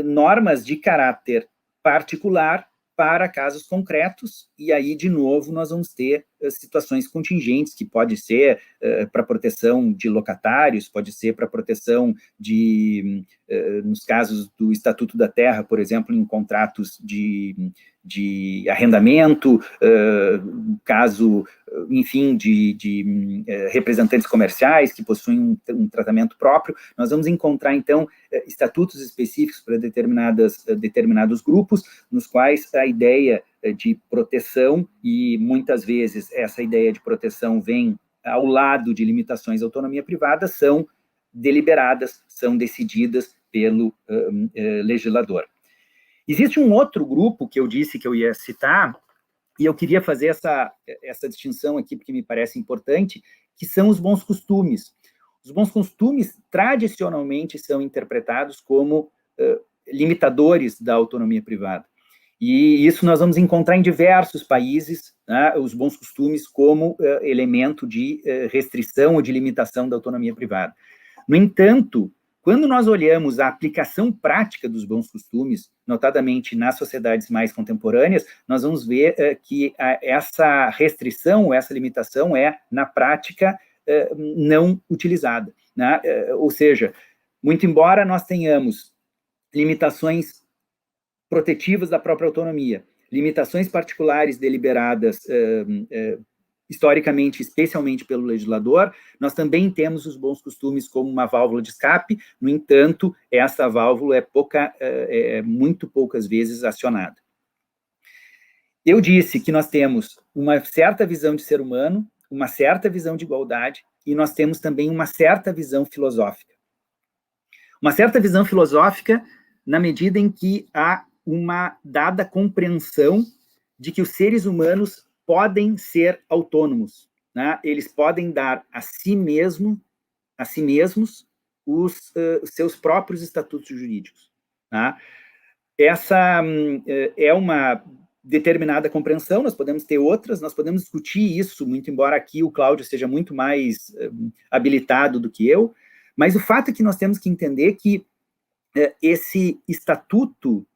normas de caráter particular para casos concretos, e aí, de novo, nós vamos ter situações contingentes, que pode ser para proteção de locatários, pode ser para proteção de, nos casos do Estatuto da Terra, por exemplo, em contratos de arrendamento, caso, enfim, de representantes comerciais que possuem um tratamento próprio. Nós vamos encontrar, então, estatutos específicos para determinados grupos, nos quais a ideia de proteção, e muitas vezes essa ideia de proteção vem ao lado de limitações à autonomia privada, são deliberadas, são decididas pelo legislador. Existe um outro grupo que eu disse que eu ia citar, e eu queria fazer essa distinção aqui, porque me parece importante, que são os bons costumes. Os bons costumes, tradicionalmente, são interpretados como limitadores da autonomia privada. E isso nós vamos encontrar em diversos países, né, os bons costumes como elemento de restrição ou de limitação da autonomia privada. No entanto, quando nós olhamos a aplicação prática dos bons costumes, notadamente nas sociedades mais contemporâneas, nós vamos ver que essa restrição, essa limitação é, na prática, não utilizada, né? Ou seja, muito embora nós tenhamos limitações protetivas da própria autonomia, limitações particulares deliberadas historicamente, especialmente pelo legislador, nós também temos os bons costumes como uma válvula de escape. No entanto, essa válvula é muito poucas vezes acionada. Eu disse que nós temos uma certa visão de ser humano, uma certa visão de igualdade, e nós temos também uma certa visão filosófica. Uma certa visão filosófica na medida em que há uma dada compreensão de que os seres humanos podem ser autônomos, né? Eles podem dar a si mesmos os seus próprios estatutos jurídicos, tá? Essa é uma determinada compreensão, nós podemos ter outras, nós podemos discutir isso, muito embora aqui o Cláudio seja muito mais habilitado do que eu, mas o fato é que nós temos que entender que esse estatuto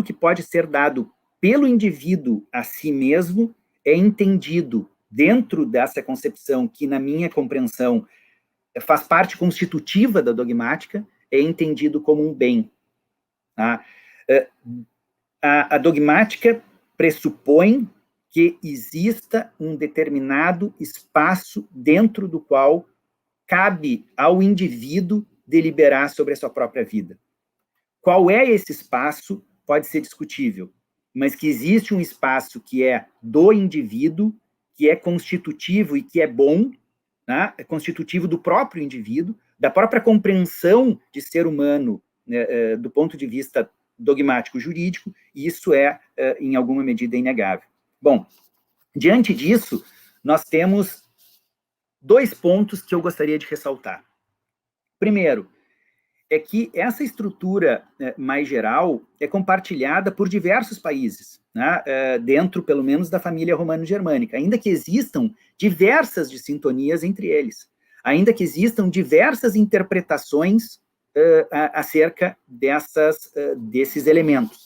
que pode ser dado pelo indivíduo a si mesmo é entendido dentro dessa concepção que, na minha compreensão, faz parte constitutiva da dogmática, é entendido como um bem. Tá? A dogmática pressupõe que exista um determinado espaço dentro do qual cabe ao indivíduo deliberar sobre a sua própria vida. Qual é esse espaço pode ser discutível, mas que existe um espaço que é do indivíduo, que é constitutivo e que é bom, né? É constitutivo do próprio indivíduo, da própria compreensão de ser humano, né, do ponto de vista dogmático jurídico, e isso em alguma medida, inegável. Bom, diante disso, nós temos 2 pontos que eu gostaria de ressaltar. Primeiro, é que essa estrutura mais geral é compartilhada por diversos países, né, dentro, pelo menos, da família romano-germânica, ainda que existam diversas dissintonias entre eles, ainda que existam diversas interpretações acerca desses elementos.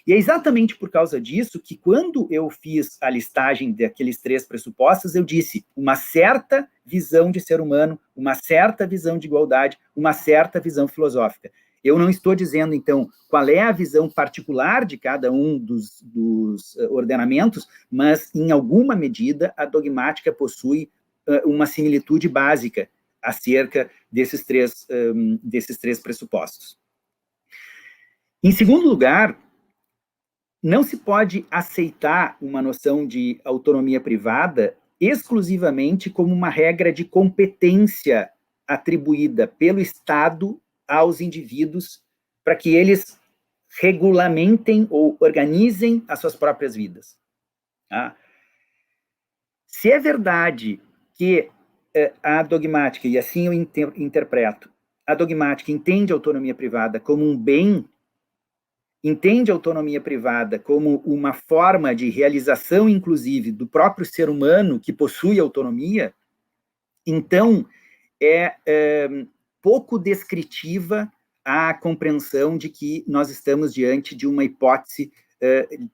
E é exatamente por causa disso que, quando eu fiz a listagem daqueles 3 pressupostos, eu disse uma certa visão de ser humano, uma certa visão de igualdade, uma certa visão filosófica. Eu não estou dizendo, então, qual é a visão particular de cada um dos ordenamentos, mas, em alguma medida, a dogmática possui uma similitude básica acerca desses três pressupostos. Em segundo lugar, não se pode aceitar uma noção de autonomia privada exclusivamente como uma regra de competência atribuída pelo Estado aos indivíduos para que eles regulamentem ou organizem as suas próprias vidas. Tá? Se é verdade que a dogmática, e assim eu interpreto, a dogmática entende a autonomia privada como um bem, entende a autonomia privada como uma forma de realização, inclusive, do próprio ser humano que possui autonomia, Então, é pouco descritiva a compreensão de que nós estamos diante de uma hipótese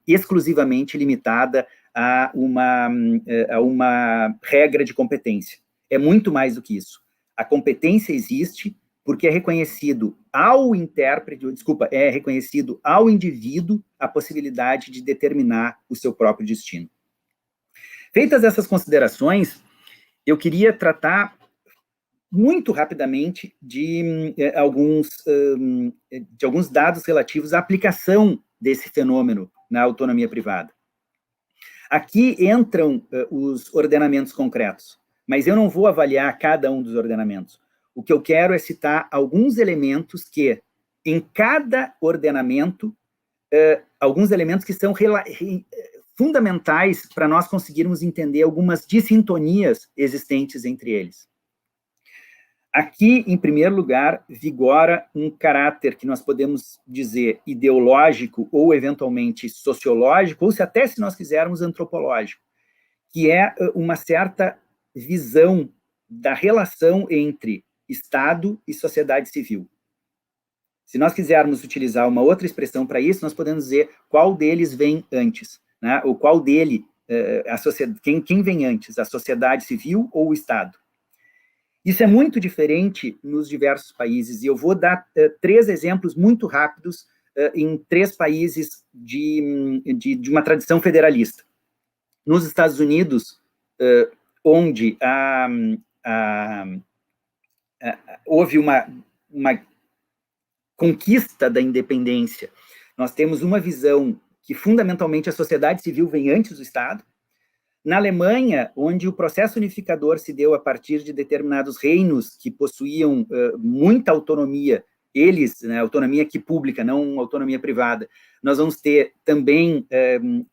exclusivamente limitada a uma regra de competência. É muito mais do que isso. A competência existe porque é reconhecido ao intérprete, é reconhecido ao indivíduo a possibilidade de determinar o seu próprio destino. Feitas essas considerações, eu queria tratar muito rapidamente de alguns dados relativos à aplicação desse fenômeno na autonomia privada. Aqui entram os ordenamentos concretos, mas eu não vou avaliar cada um dos ordenamentos. O que eu quero é citar alguns elementos que, em cada ordenamento, alguns elementos que são fundamentais para nós conseguirmos entender algumas dissintonias existentes entre eles. Aqui, em primeiro lugar, vigora um caráter que nós podemos dizer ideológico ou, eventualmente, sociológico, ou até, se nós quisermos, antropológico, que é uma certa visão da relação entre Estado e sociedade civil. Se nós quisermos utilizar uma outra expressão para isso, nós podemos dizer qual deles vem antes, né? Ou qual dele, quem vem antes, a sociedade civil ou o Estado. Isso é muito diferente nos diversos países, e eu vou dar 3 exemplos muito rápidos em 3 países de uma tradição federalista. Nos Estados Unidos, onde houve uma conquista da independência, nós temos uma visão que, fundamentalmente, a sociedade civil vem antes do Estado. Na Alemanha, onde o processo unificador se deu a partir de determinados reinos que possuíam muita autonomia, eles, né, autonomia aqui pública, não autonomia privada, nós vamos ter também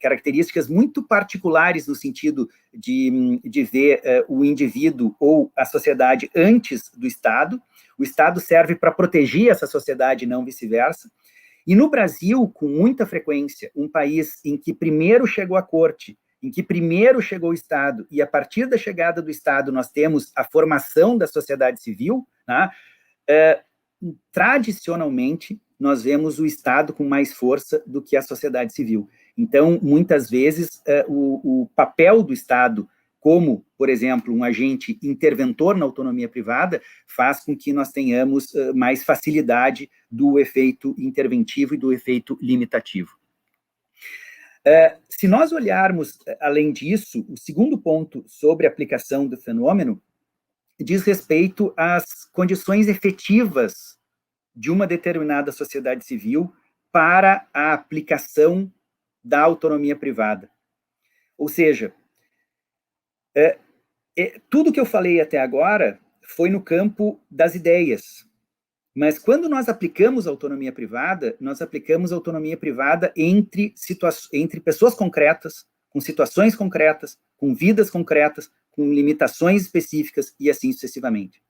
características muito particulares no sentido de ver o indivíduo ou a sociedade antes do Estado. O Estado serve para proteger essa sociedade, não vice-versa. E no Brasil, com muita frequência, um país em que primeiro chegou a corte, em que primeiro chegou o Estado, e a partir da chegada do Estado nós temos a formação da sociedade civil, né? Tradicionalmente, nós vemos o Estado com mais força do que a sociedade civil. Então, muitas vezes, o papel do Estado, como, por exemplo, um agente interventor na autonomia privada, faz com que nós tenhamos mais facilidade do efeito interventivo e do efeito limitativo. Se nós olharmos, além disso, o segundo ponto sobre a aplicação do fenômeno diz respeito às condições efetivas de uma determinada sociedade civil para a aplicação da autonomia privada. Ou seja, tudo que eu falei até agora foi no campo das ideias. Mas quando nós aplicamos autonomia privada, nós aplicamos autonomia privada entre pessoas concretas, com situações concretas, com vidas concretas, com limitações específicas e assim sucessivamente.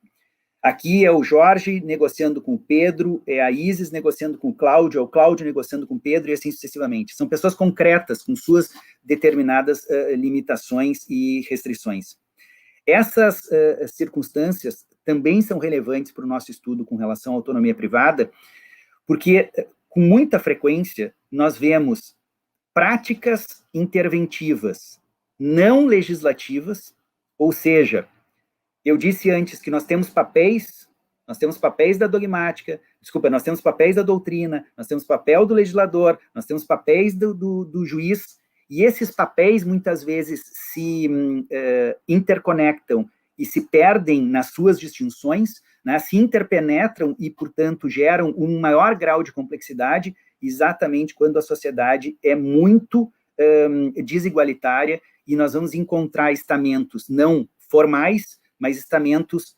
Aqui é o Jorge negociando com o Pedro, é a Isis negociando com o Cláudio, é o Cláudio negociando com o Pedro e assim sucessivamente. São pessoas concretas, com suas determinadas limitações e restrições. Essas circunstâncias também são relevantes para o nosso estudo com relação à autonomia privada, porque, com muita frequência, nós vemos práticas interventivas não legislativas, ou seja, eu disse antes que nós temos papéis da dogmática, nós temos papéis da doutrina, nós temos papel do legislador, nós temos papéis do juiz, e esses papéis muitas vezes se interconectam e se perdem nas suas distinções, né, se interpenetram e, portanto, geram um maior grau de complexidade, exatamente quando a sociedade é muito desigualitária e nós vamos encontrar estamentos não formais, mas estamentos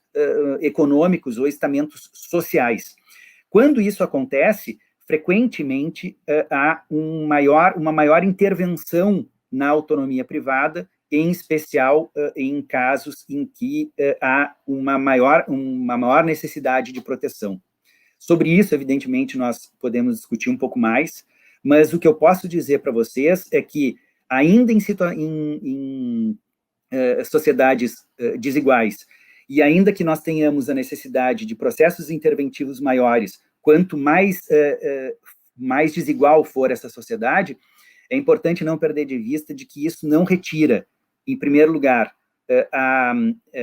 econômicos ou estamentos sociais. Quando isso acontece, frequentemente há uma maior intervenção na autonomia privada, em especial em casos em que há uma maior necessidade de proteção. Sobre isso, evidentemente, nós podemos discutir um pouco mais, mas o que eu posso dizer para vocês é que, ainda em sociedades desiguais, E ainda que nós tenhamos a necessidade de processos interventivos maiores, quanto mais desigual for essa sociedade, é importante não perder de vista de que isso não retira, em primeiro lugar, a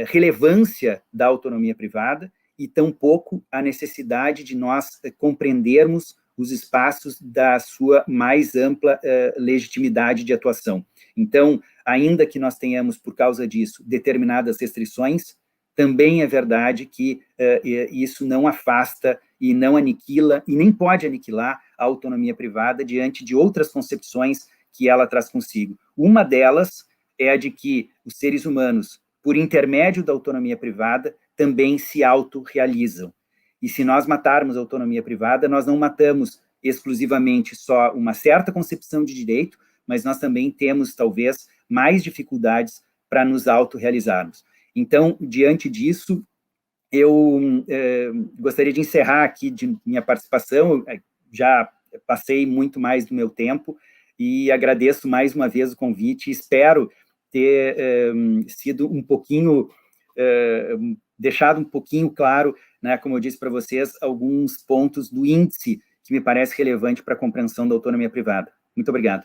relevância da autonomia privada e tampouco a necessidade de nós compreendermos os espaços da sua mais ampla legitimidade de atuação. Então, ainda que nós tenhamos, por causa disso, determinadas restrições, também é verdade que isso não afasta e não aniquila, e nem pode aniquilar a autonomia privada diante de outras concepções que ela traz consigo. Uma delas é a de que os seres humanos, por intermédio da autonomia privada, também se autorrealizam. E se nós matarmos a autonomia privada, nós não matamos exclusivamente só uma certa concepção de direito, mas nós também temos, talvez, mais dificuldades para nos autorrealizarmos. Então, diante disso, eu gostaria de encerrar aqui de minha participação, já passei muito mais do meu tempo, e agradeço mais uma vez o convite, espero ter sido um pouquinho, deixado um pouquinho claro, né, como eu disse para vocês, alguns pontos do índice que me parece relevante para a compreensão da autonomia privada. Muito obrigado.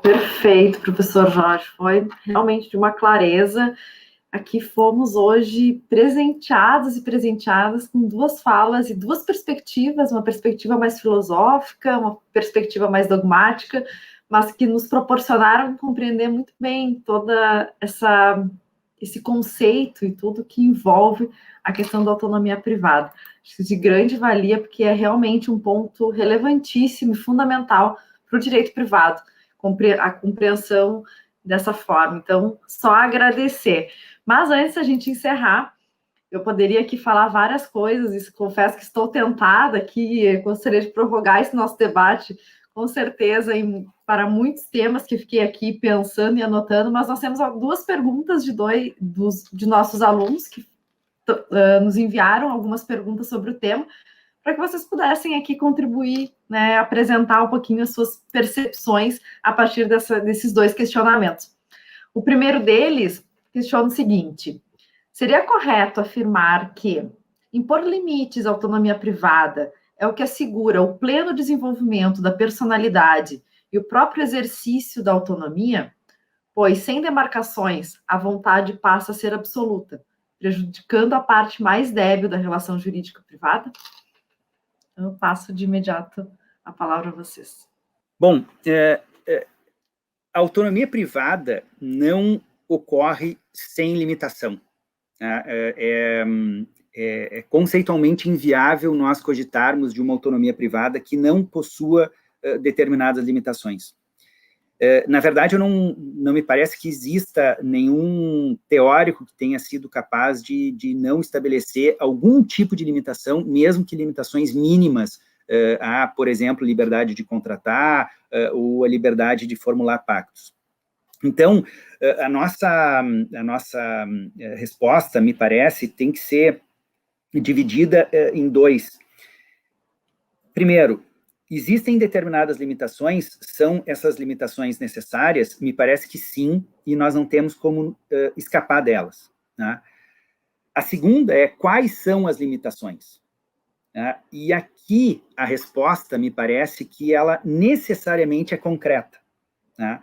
Perfeito, professor Jorge, foi realmente de uma clareza. Aqui fomos hoje presenteados e presenteadas com duas falas e duas perspectivas, uma perspectiva mais filosófica, uma perspectiva mais dogmática, mas que nos proporcionaram compreender muito bem toda esse conceito e tudo que envolve a questão da autonomia privada. Acho de grande valia, porque é realmente um ponto relevantíssimo e fundamental para o direito privado, a compreensão dessa forma. Então, só agradecer. Mas antes da gente encerrar, eu poderia aqui falar várias coisas, e confesso que estou tentada aqui, gostaria de prorrogar esse nosso debate, com certeza, para muitos temas que fiquei aqui pensando e anotando, mas nós temos duas perguntas de nossos alunos que nos enviaram algumas perguntas sobre o tema, para que vocês pudessem aqui contribuir, né, apresentar um pouquinho as suas percepções a partir desses dois questionamentos. O primeiro deles questiona o seguinte: seria correto afirmar que impor limites à autonomia privada é o que assegura o pleno desenvolvimento da personalidade e o próprio exercício da autonomia? Pois, sem demarcações, a vontade passa a ser absoluta, prejudicando a parte mais débil da relação jurídica privada? Eu passo de imediato a palavra a vocês. Bom, a autonomia privada não ocorre sem limitação. É conceitualmente inviável nós cogitarmos de uma autonomia privada que não possua determinadas limitações. Na verdade, não me parece que exista nenhum teórico que tenha sido capaz de não estabelecer algum tipo de limitação, mesmo que limitações mínimas, a, por exemplo, liberdade de contratar ou a liberdade de formular pactos. Então, a nossa resposta, me parece, tem que ser dividida em dois. Primeiro, existem determinadas limitações, são essas limitações necessárias? Me parece que sim, e nós não temos como escapar delas, né? A segunda é quais são as limitações, né? E aqui a resposta, me parece que ela necessariamente é concreta, né?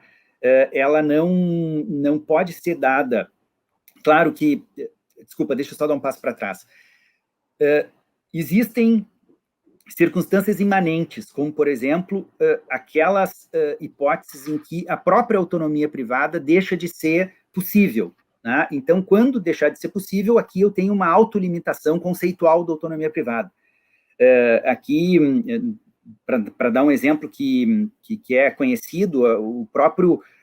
Ela não pode ser dada. Claro que, desculpa, deixa eu só dar um passo para trás. Existem circunstâncias imanentes, como, por exemplo, aquelas hipóteses em que a própria autonomia privada deixa de ser possível, né? Então, quando deixar de ser possível, aqui eu tenho uma autolimitação conceitual da autonomia privada. Aqui, para dar um exemplo que é conhecido,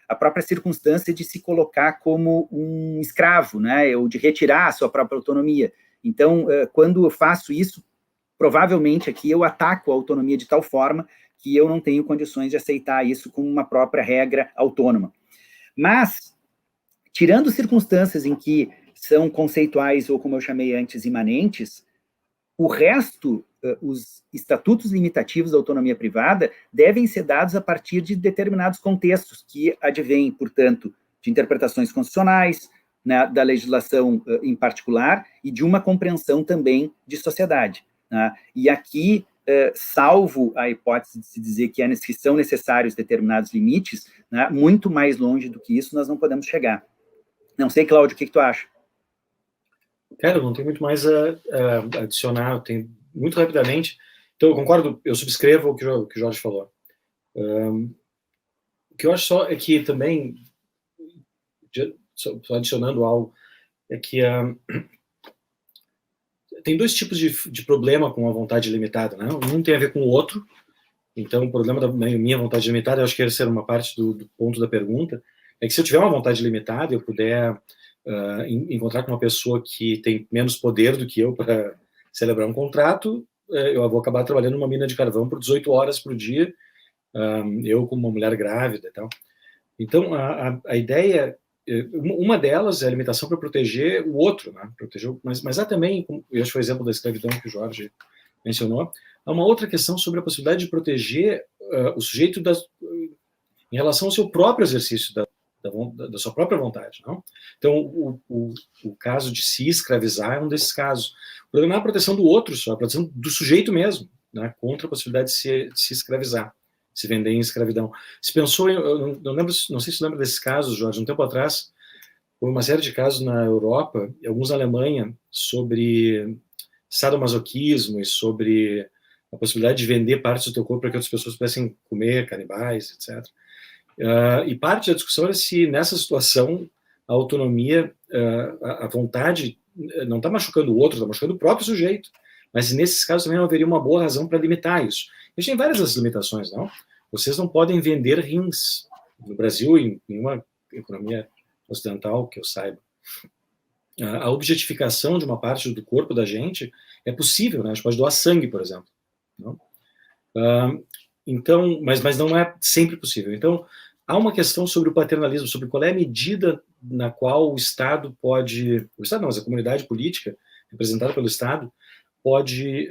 a própria circunstância de se colocar como um escravo, né, ou de retirar a sua própria autonomia. Então, quando eu faço isso, provavelmente aqui eu ataco a autonomia de tal forma que eu não tenho condições de aceitar isso como uma própria regra autônoma. Mas, tirando circunstâncias em que são conceituais, ou como eu chamei antes, imanentes, o resto, os estatutos limitativos da autonomia privada devem ser dados a partir de determinados contextos que advêm, portanto, de interpretações constitucionais, né, da legislação em particular, e de uma compreensão também de sociedade, né? E aqui, salvo a hipótese de se dizer que são necessários determinados limites, né, muito mais longe do que isso nós não podemos chegar. Não sei, Cláudio, o que tu acha? Cara, não tem muito mais a adicionar, tem muito rapidamente. Então, eu concordo, eu subscrevo o que o Jorge falou. O que eu acho só é que também, só adicionando algo, é que tem dois tipos de problema com a vontade limitada, né? Um tem a ver com o outro. Então, o problema da minha vontade limitada, eu acho que esse era uma parte do ponto da pergunta, é que se eu tiver uma vontade limitada, eu puder encontrar com uma pessoa que tem menos poder do que eu para celebrar um contrato, eu vou acabar trabalhando numa mina de carvão por 18 horas por dia, eu como uma mulher grávida e tal. Então, a ideia, uma delas é a limitação para proteger o outro, né? Proteger, mas há também, eu acho que foi o exemplo da escravidão que o Jorge mencionou, há uma outra questão sobre a possibilidade de proteger o sujeito em relação ao seu próprio exercício da sua própria vontade, não? Então, o caso de se escravizar é um desses casos. O problema não é a proteção do outro só, a proteção do sujeito mesmo, né, contra a possibilidade de se escravizar, se vender em escravidão. Se pensou, eu não lembro, não sei se você lembra desses casos, Jorge, um tempo atrás, houve uma série de casos na Europa, alguns na Alemanha, sobre sadomasoquismo e sobre a possibilidade de vender partes do teu corpo para que outras pessoas pudessem comer, canibais, etc. E parte da discussão era se, nessa situação, a autonomia, a vontade, não está machucando o outro, está machucando o próprio sujeito. Mas, nesses casos, também não haveria uma boa razão para limitar isso. E tem várias das limitações, não? Vocês não podem vender rins. No Brasil, em nenhuma economia ocidental, que eu saiba. A objetificação de uma parte do corpo da gente é possível, né? A gente pode doar sangue, por exemplo. Não? Então, mas não é sempre possível. Então, há uma questão sobre o paternalismo, sobre qual é a medida na qual o Estado pode... O Estado não, mas a comunidade política, representada pelo Estado, pode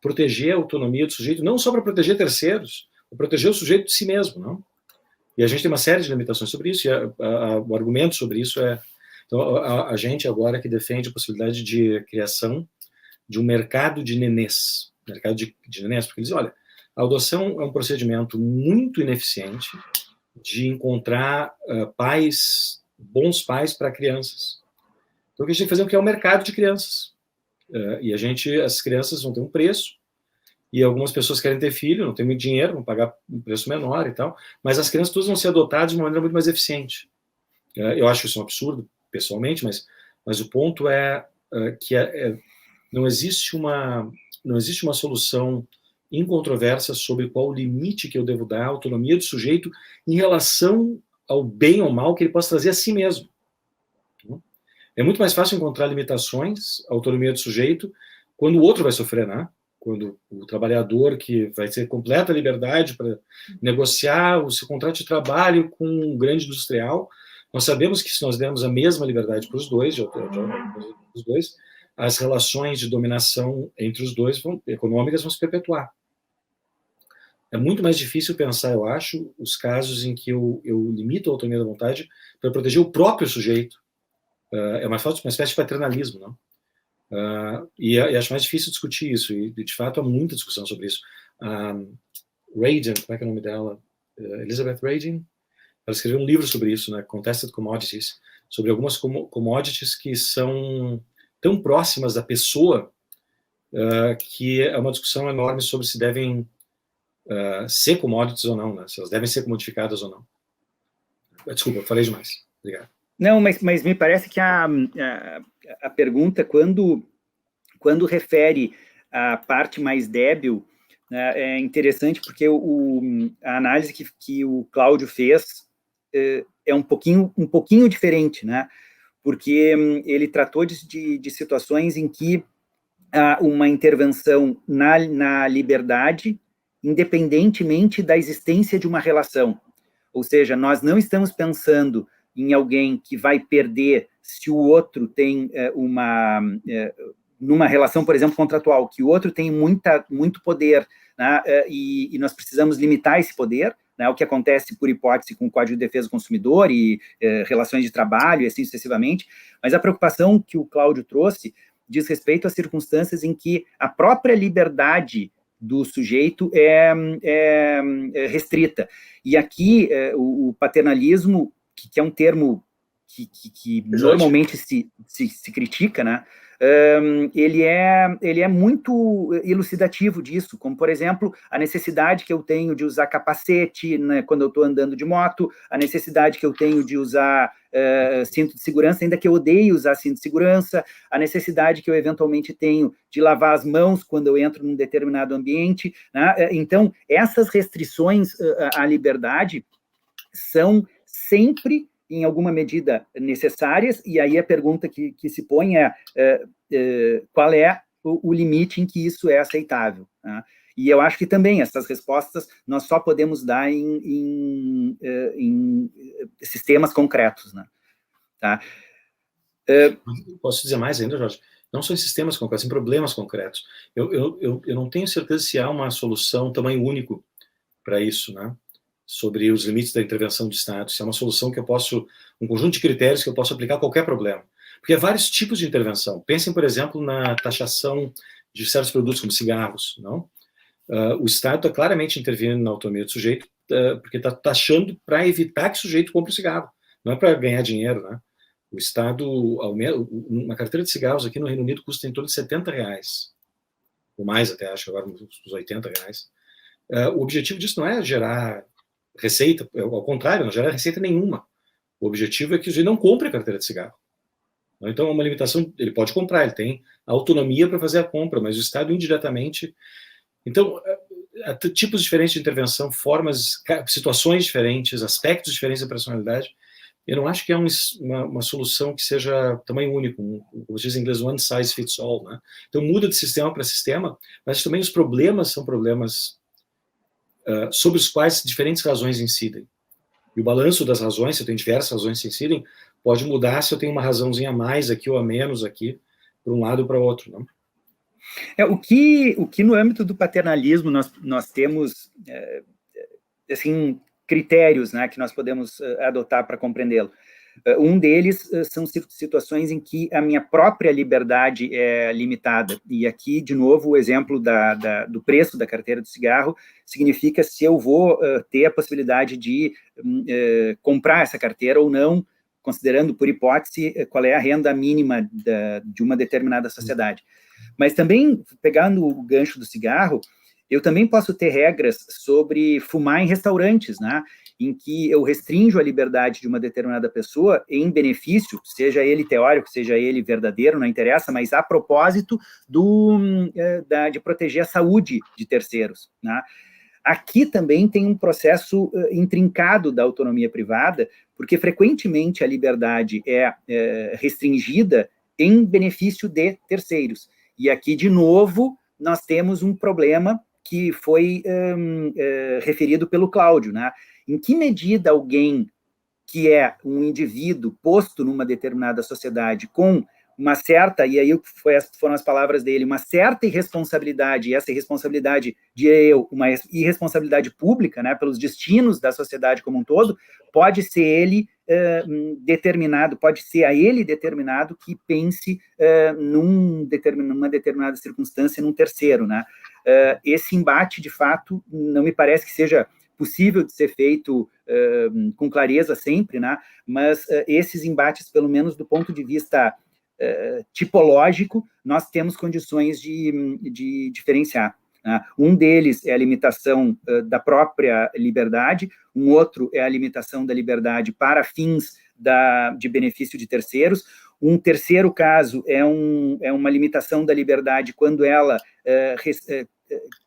proteger a autonomia do sujeito, não só para proteger terceiros, para proteger o sujeito de si mesmo, não? E a gente tem uma série de limitações sobre isso, e o argumento sobre isso é... Então, a gente agora que defende a possibilidade de criação de um mercado de nenês, mercado de nenês, porque eles dizem, olha, a adoção é um procedimento muito ineficiente de encontrar bons pais para crianças. Então, o que a gente tem que fazer é criar um mercado de crianças. E as crianças vão ter um preço, e algumas pessoas querem ter filho, não tem muito dinheiro, vão pagar um preço menor e tal, mas as crianças todas vão ser adotadas de uma maneira muito mais eficiente. Eu acho isso um absurdo, pessoalmente, mas o ponto é que não existe uma solução incontroversa sobre qual o limite que eu devo dar à autonomia do sujeito em relação ao bem ou mal que ele possa trazer a si mesmo. É muito mais fácil encontrar limitações à autonomia do sujeito quando o outro vai sofrer, né? Quando o trabalhador, que vai ter completa liberdade para negociar o seu contrato de trabalho com um grande industrial, nós sabemos que se nós dermos a mesma liberdade para os dois, as relações de dominação entre os dois econômicas vão se perpetuar. É muito mais difícil pensar, eu acho, os casos em que eu limito a autonomia da vontade para proteger o próprio sujeito. É uma espécie de paternalismo, não? E acho mais difícil discutir isso, e de fato há muita discussão sobre isso. Reagan, como é que é o nome dela? Elizabeth Reagan? Ela escreveu um livro sobre isso, né? Contested Commodities, sobre algumas commodities que são tão próximas da pessoa que é uma discussão enorme sobre se devem ser commodities ou não, né? Se elas devem ser comodificadas ou não. Desculpa, eu falei demais. Obrigado. Não, mas me parece que a pergunta, quando refere a parte mais débil, né, é interessante porque a análise que o Cláudio fez é um pouquinho diferente, né? Porque ele tratou de situações em que há uma intervenção na liberdade, independentemente da existência de uma relação. Ou seja, nós não estamos pensando em alguém que vai perder se o outro tem numa relação, por exemplo, contratual, que o outro tem muito poder, né, e nós precisamos limitar esse poder, né, o que acontece por hipótese com o Código de Defesa do Consumidor e relações de trabalho e assim sucessivamente, mas a preocupação que o Cláudio trouxe diz respeito a circunstâncias em que a própria liberdade do sujeito é restrita. E aqui o paternalismo, que é um termo que normalmente se critica, né? Ele é muito elucidativo disso, como, por exemplo, a necessidade que eu tenho de usar capacete, né, quando eu estou andando de moto, a necessidade que eu tenho de usar cinto de segurança, ainda que eu odeie usar cinto de segurança, a necessidade que eu eventualmente tenho de lavar as mãos quando eu entro num determinado ambiente, né? Então, essas restrições à liberdade são sempre, em alguma medida, necessárias, e aí a pergunta que se põe qual é o limite em que isso é aceitável, né? E eu acho que também essas respostas nós só podemos dar em sistemas concretos, né? Tá? Posso dizer mais ainda, Jorge? Não só em sistemas concretos, em problemas concretos. Eu não tenho certeza se há uma solução tamanho único para isso, né? Sobre os limites da intervenção do Estado, se é uma solução que eu posso, um conjunto de critérios que eu posso aplicar a qualquer problema. Porque há vários tipos de intervenção. Pensem, por exemplo, na taxação de certos produtos, como cigarros, não? O Estado está claramente intervindo na autonomia do sujeito, porque está taxando para evitar que o sujeito compre o cigarro, não é para ganhar dinheiro, né? O Estado, uma carteira de cigarros aqui no Reino Unido custa em torno de R$70, ou mais até, acho que agora uns R$80. O objetivo disso não é gerar receita, ao contrário, não gera receita nenhuma. O objetivo é que o sujeito não compre a carteira de cigarro. Então, é uma limitação, ele pode comprar, ele tem autonomia para fazer a compra, mas o Estado indiretamente... Então, há tipos diferentes de intervenção, formas, situações diferentes, aspectos diferentes da personalidade. Eu não acho que é uma solução que seja tamanho único, como diz em inglês, one size fits all, né? Então, muda de sistema para sistema, mas também os problemas são problemas sobre os quais diferentes razões incidem. E o balanço das razões, se eu tenho diversas razões que incidem, pode mudar se eu tenho uma razãozinha a mais aqui ou a menos aqui, para um lado ou para o outro, não? O que no âmbito do paternalismo nós temos assim, critérios, né, que nós podemos adotar para compreendê-lo. Um deles são situações em que a minha própria liberdade é limitada. E aqui, de novo, o exemplo do preço da carteira do cigarro significa se eu vou ter a possibilidade de comprar essa carteira ou não, considerando, por hipótese, qual é a renda mínima de uma determinada sociedade. Mas também, pegando o gancho do cigarro, eu também posso ter regras sobre fumar em restaurantes, né? Em que eu restringo a liberdade de uma determinada pessoa em benefício, seja ele teórico, seja ele verdadeiro, não interessa, mas a propósito de proteger a saúde de terceiros, né? Aqui também tem um processo intrincado da autonomia privada, porque frequentemente a liberdade é restringida em benefício de terceiros. E aqui, de novo, nós temos um problema que foi referido pelo Cláudio, né? Em que medida alguém que é um indivíduo posto numa determinada sociedade com uma certa, e aí foram as palavras dele, uma certa irresponsabilidade, e essa irresponsabilidade, diria eu, uma irresponsabilidade pública, né, pelos destinos da sociedade como um todo, pode ser ele determinado, pode ser a ele determinado que pense numa determinada circunstância num terceiro, né? Esse embate, de fato, não me parece que seja possível de ser feito com clareza sempre, né? Mas esses embates, pelo menos do ponto de vista tipológico, nós temos condições de diferenciar, né? Um deles é a limitação da própria liberdade, um outro é a limitação da liberdade para fins de benefício de terceiros. Um terceiro caso é uma limitação da liberdade quando ela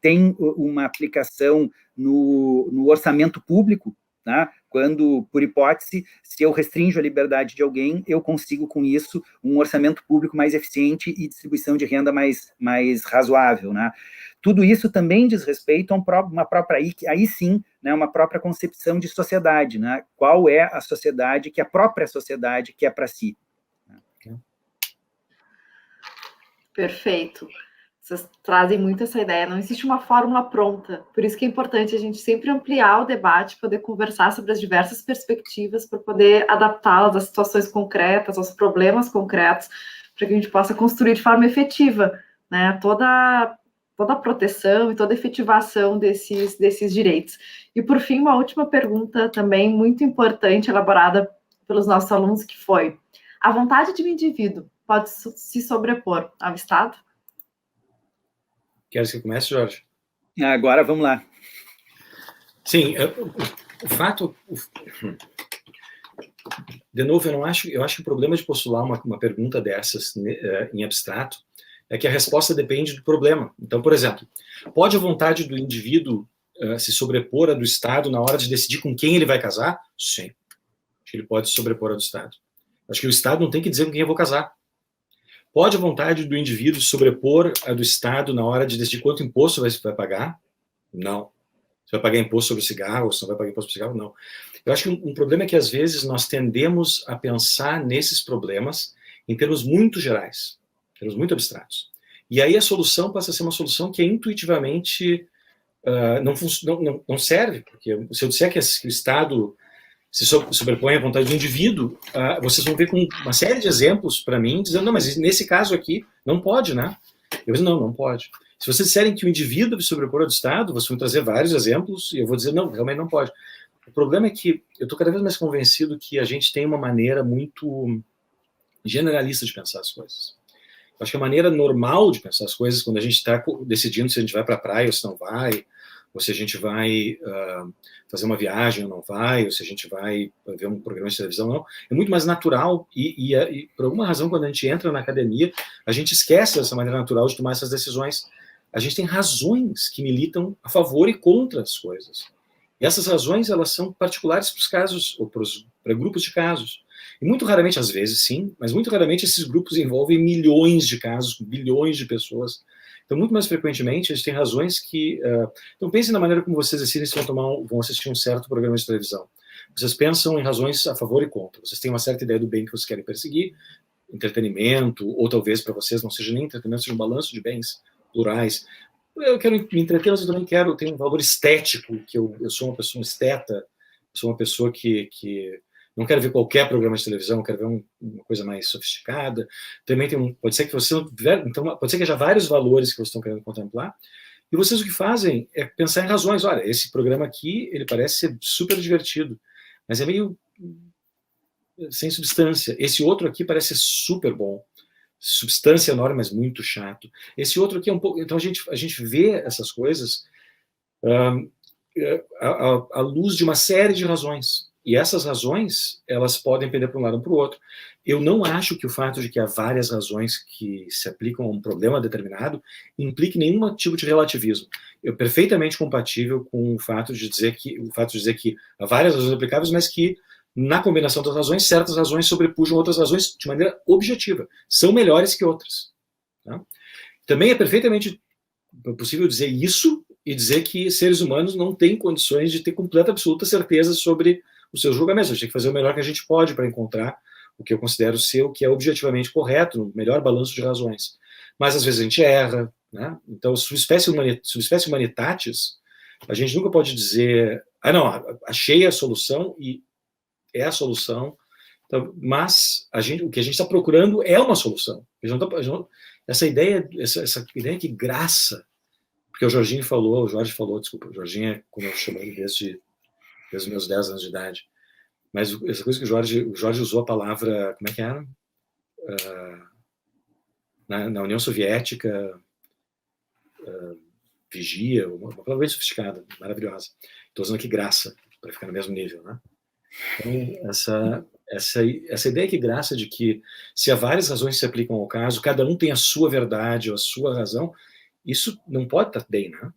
tem uma aplicação no orçamento público, né? Quando, por hipótese, se eu restringo a liberdade de alguém, eu consigo, com isso, um orçamento público mais eficiente e distribuição de renda mais razoável, né? Tudo isso também diz respeito a uma própria, aí sim, né, uma própria concepção de sociedade, né? Qual é a sociedade que a própria sociedade quer para si? Perfeito. Vocês trazem muito essa ideia, não existe uma fórmula pronta, por isso que é importante a gente sempre ampliar o debate, poder conversar sobre as diversas perspectivas, para poder adaptá-las às situações concretas, aos problemas concretos, para que a gente possa construir de forma efetiva, né, toda a proteção e toda a efetivação desses direitos. E, por fim, uma última pergunta também muito importante, elaborada pelos nossos alunos, que foi: a vontade de um indivíduo pode se sobrepor ao Estado? Quer que eu comece, Jorge? Agora, vamos lá. Sim, o fato... De novo, eu acho que o problema de postular uma pergunta dessas em abstrato é que a resposta depende do problema. Então, por exemplo, pode a vontade do indivíduo se sobrepor à do Estado na hora de decidir com quem ele vai casar? Sim. Acho que ele pode se sobrepor à do Estado. Acho que o Estado não tem que dizer com quem eu vou casar. Pode a vontade do indivíduo se sobrepor à do Estado na hora de decidir quanto imposto vai pagar? Não. Você vai pagar imposto sobre cigarro, ou você não vai pagar imposto sobre cigarro? Não. Eu acho que um problema é que, às vezes, nós tendemos a pensar nesses problemas em termos muito gerais, em termos muito abstratos. E aí a solução passa a ser uma solução que é intuitivamente não serve, porque se eu disser que o Estado se sobrepõe à vontade do indivíduo, vocês vão ver com uma série de exemplos para mim, dizendo, não, mas nesse caso aqui, não pode, né? Eu digo, não pode. Se vocês disserem que o indivíduo deve sobrepor ao do Estado, vocês vão trazer vários exemplos, e eu vou dizer, não, realmente não pode. O problema é que eu estou cada vez mais convencido que a gente tem uma maneira muito generalista de pensar as coisas. Eu acho que a maneira normal de pensar as coisas, quando a gente está decidindo se a gente vai para a praia ou se não vai, ou se a gente vai fazer uma viagem ou não vai, ou se a gente vai ver um programa de televisão ou não, é muito mais natural e por alguma razão, quando a gente entra na academia, a gente esquece dessa maneira natural de tomar essas decisões. A gente tem razões que militam a favor e contra as coisas. E essas razões, elas são particulares para os casos, ou para grupos de casos. E muito raramente, às vezes sim, mas muito raramente esses grupos envolvem milhões de casos, bilhões de pessoas. Então, muito mais frequentemente, a gente tem razões que... então, pensem na maneira como vocês decidem se vão assistir um certo programa de televisão. Vocês pensam em razões a favor e contra. Vocês têm uma certa ideia do bem que vocês querem perseguir, entretenimento, ou talvez para vocês não seja nem entretenimento, seja um balanço de bens plurais. Eu quero me entreter, mas eu também quero ter um valor estético, que eu sou uma pessoa esteta, sou uma pessoa que não quero ver qualquer programa de televisão, quero ver uma coisa mais sofisticada. Também pode ser que você não tiver, então pode ser que haja vários valores que vocês estão querendo contemplar, e vocês o que fazem é pensar em razões. Olha, esse programa aqui, ele parece ser super divertido, mas é meio sem substância. Esse outro aqui parece ser super bom. Substância enorme, mas muito chato. Esse outro aqui é um pouco... Então a gente vê essas coisas à luz de uma série de razões. E essas razões, elas podem pender para um lado ou para o outro. Eu não acho que o fato de que há várias razões que se aplicam a um problema determinado implique nenhum tipo de relativismo. É perfeitamente compatível com o fato de dizer que há várias razões aplicáveis, mas que na combinação das razões, certas razões sobrepujam outras razões de maneira objetiva. São melhores que outras. Tá? Também é perfeitamente possível dizer isso e dizer que seres humanos não têm condições de ter completa, absoluta certeza sobre os seus julgamentos. A gente tem que fazer o melhor que a gente pode para encontrar o que eu considero ser o que é objetivamente correto, o melhor balanço de razões. Mas às vezes a gente erra. Né? Então, subespécie humanitatis, a gente nunca pode dizer, não, achei a solução e é a solução, então, mas o que a gente está procurando é uma solução. Essa ideia que graça, porque o Jorge falou, desculpa, o Jorginho é como eu chamo ele desde os meus 10 anos de idade, mas essa coisa que o Jorge usou a palavra, como é que era? Na União Soviética, vigia, uma palavra bem sofisticada, maravilhosa. Estou usando aqui graça, para ficar no mesmo nível, né? Então, essa ideia que graça de que se há várias razões que se aplicam ao caso, cada um tem a sua verdade ou a sua razão, isso não pode estar bem, né?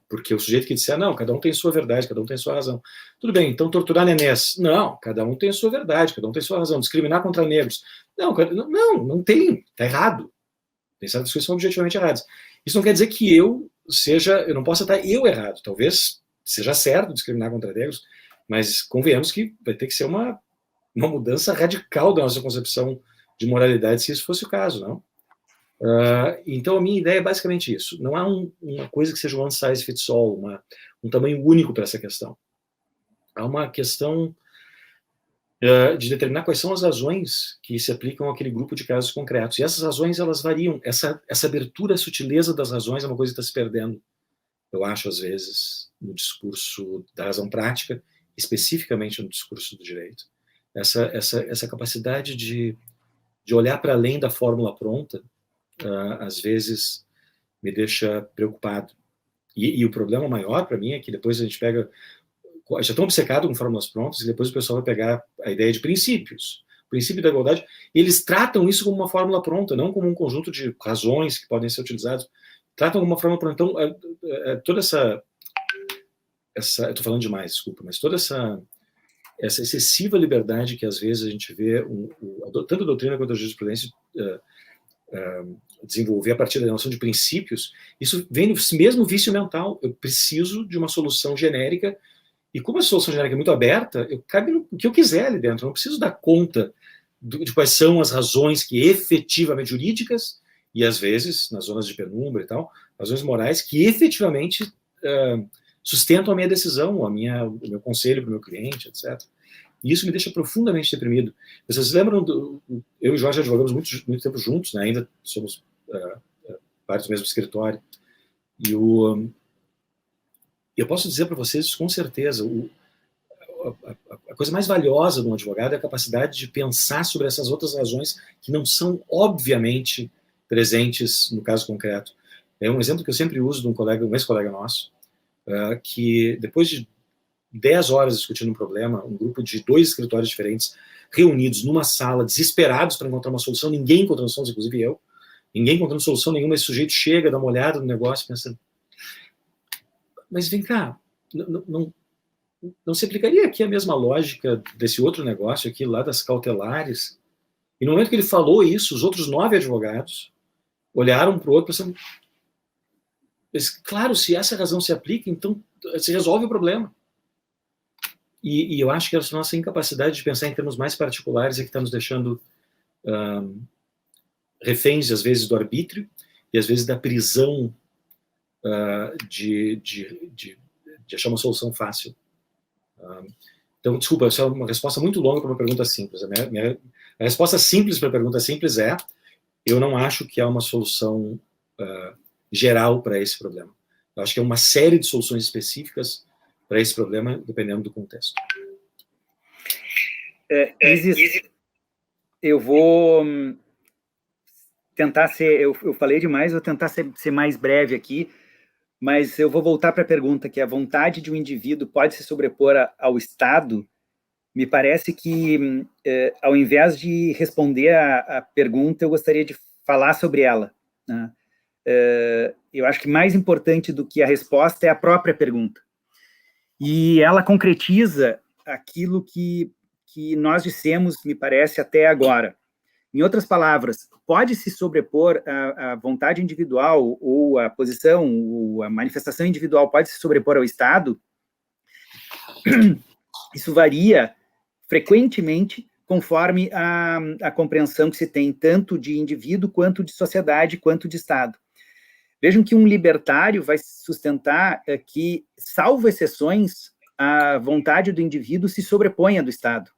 Porque o sujeito que disser, não, cada um tem sua verdade, cada um tem sua razão. Tudo bem, então torturar nenés. Não, cada um tem a sua verdade, cada um tem a sua razão. Discriminar contra negros. Não tem, está errado. Tem certas coisas que são objetivamente erradas. Isso não quer dizer que eu não possa estar eu errado. Talvez seja certo discriminar contra negros, mas convenhamos que vai ter que ser uma mudança radical da nossa concepção de moralidade, se isso fosse o caso, não? Então, a minha ideia é basicamente isso. Não há uma coisa que seja one size fits all, um tamanho único para essa questão. Há uma questão de determinar quais são as razões que se aplicam àquele grupo de casos concretos. E essas razões, elas variam. Essa abertura, a sutileza das razões é uma coisa que está se perdendo, eu acho, às vezes, no discurso da razão prática, especificamente no discurso do direito. Essa capacidade de olhar para além da fórmula pronta, às vezes, me deixa preocupado. E o problema maior para mim é que depois a gente pega... Já estão obcecados com fórmulas prontas, e depois o pessoal vai pegar a ideia de princípios. O princípio da igualdade, e eles tratam isso como uma fórmula pronta, não como um conjunto de razões que podem ser utilizadas. Tratam como uma fórmula pronta. Então, toda essa eu estou falando demais, desculpa, mas toda essa excessiva liberdade que às vezes a gente vê, tanto a doutrina quanto a jurisprudência desenvolver a partir da noção de princípios, isso vem do mesmo vício mental. Eu preciso de uma solução genérica, e como a solução genérica é muito aberta, cabe no que eu quiser ali dentro. Eu não preciso dar conta de quais são as razões que efetivamente jurídicas, e às vezes, nas zonas de penumbra e tal, razões morais que efetivamente sustentam a minha decisão, o meu conselho para o meu cliente, etc. E isso me deixa profundamente deprimido. Vocês lembram, eu e o Jorge advogamos muito tempo juntos, né? Ainda somos parte do mesmo escritório, e eu posso dizer para vocês, com certeza, a coisa mais valiosa de um advogado é a capacidade de pensar sobre essas outras razões que não são, obviamente, presentes no caso concreto. É um exemplo que eu sempre uso de um ex-colega nosso, que depois de 10 horas discutindo um problema, um grupo de 2 escritórios diferentes, reunidos numa sala, desesperados para encontrar uma solução, ninguém encontrando solução, inclusive eu, ninguém encontrando solução nenhuma, esse sujeito chega, dá uma olhada no negócio, pensa, mas vem cá, não se aplicaria aqui a mesma lógica desse outro negócio aqui, lá das cautelares? E no momento que ele falou isso, os outros 9 advogados olharam para o outro pensando, mas, claro, se essa razão se aplica, então se resolve o problema. E eu acho que a nossa incapacidade de pensar em termos mais particulares é que está nos deixando reféns, às vezes, do arbítrio e, às vezes, da prisão de achar uma solução fácil. Então, desculpa, essa é uma resposta muito longa para uma pergunta simples. A resposta simples para a pergunta simples é: eu não acho que há uma solução geral para esse problema. Eu acho que é uma série de soluções específicas para esse problema, dependendo do contexto. Isis, eu vou tentar ser... Eu falei demais, vou tentar ser mais breve aqui, mas eu vou voltar para a pergunta, que a vontade de um indivíduo pode se sobrepor ao Estado. Me parece que, ao invés de responder a pergunta, eu gostaria de falar sobre ela, né? Eu acho que mais importante do que a resposta é a própria pergunta. E ela concretiza aquilo que nós dissemos, me parece, até agora. Em outras palavras, pode se sobrepor a vontade individual, ou a posição, ou a manifestação individual pode se sobrepor ao Estado? Isso varia frequentemente conforme a compreensão que se tem tanto de indivíduo, quanto de sociedade, quanto de Estado. Vejam que um libertário vai sustentar que, salvo exceções, a vontade do indivíduo se sobrepõe à do Estado.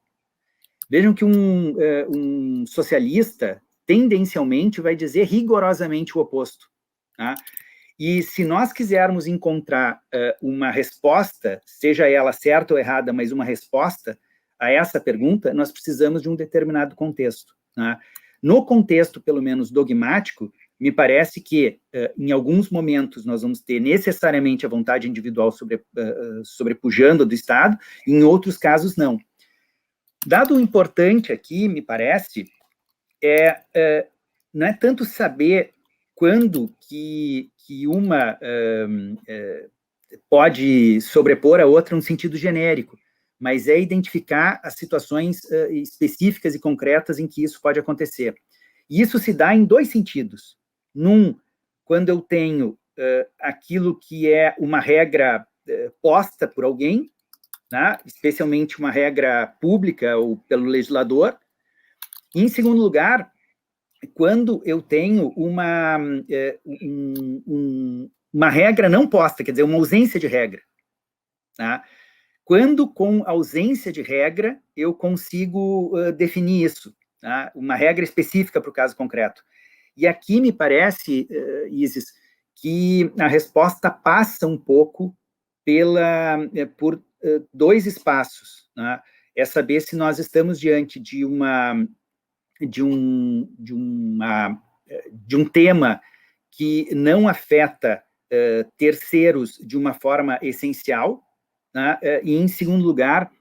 Vejam que um socialista, tendencialmente, vai dizer rigorosamente o oposto, tá? E se nós quisermos encontrar uma resposta, seja ela certa ou errada, mas uma resposta a essa pergunta, nós precisamos de um determinado contexto, tá? No contexto, pelo menos dogmático, me parece que, em alguns momentos, nós vamos ter necessariamente a vontade individual sobrepujando a do Estado, e em outros casos, não. Dado o importante aqui, me parece, não é tanto saber quando que uma pode sobrepor a outra no sentido genérico, mas é identificar as situações específicas e concretas em que isso pode acontecer. E isso se dá em 2 sentidos. Quando eu tenho aquilo que é uma regra posta por alguém, né, especialmente uma regra pública ou pelo legislador. E, em segundo lugar, quando eu tenho uma regra não posta, quer dizer, uma ausência de regra. Tá? Quando, com ausência de regra, eu consigo definir isso, tá? Uma regra específica para o caso concreto. E aqui me parece, Isis, que a resposta passa um pouco por dois espaços. Tá? É saber se nós estamos diante de um tema que não afeta terceiros de uma forma essencial, né? E, em segundo lugar,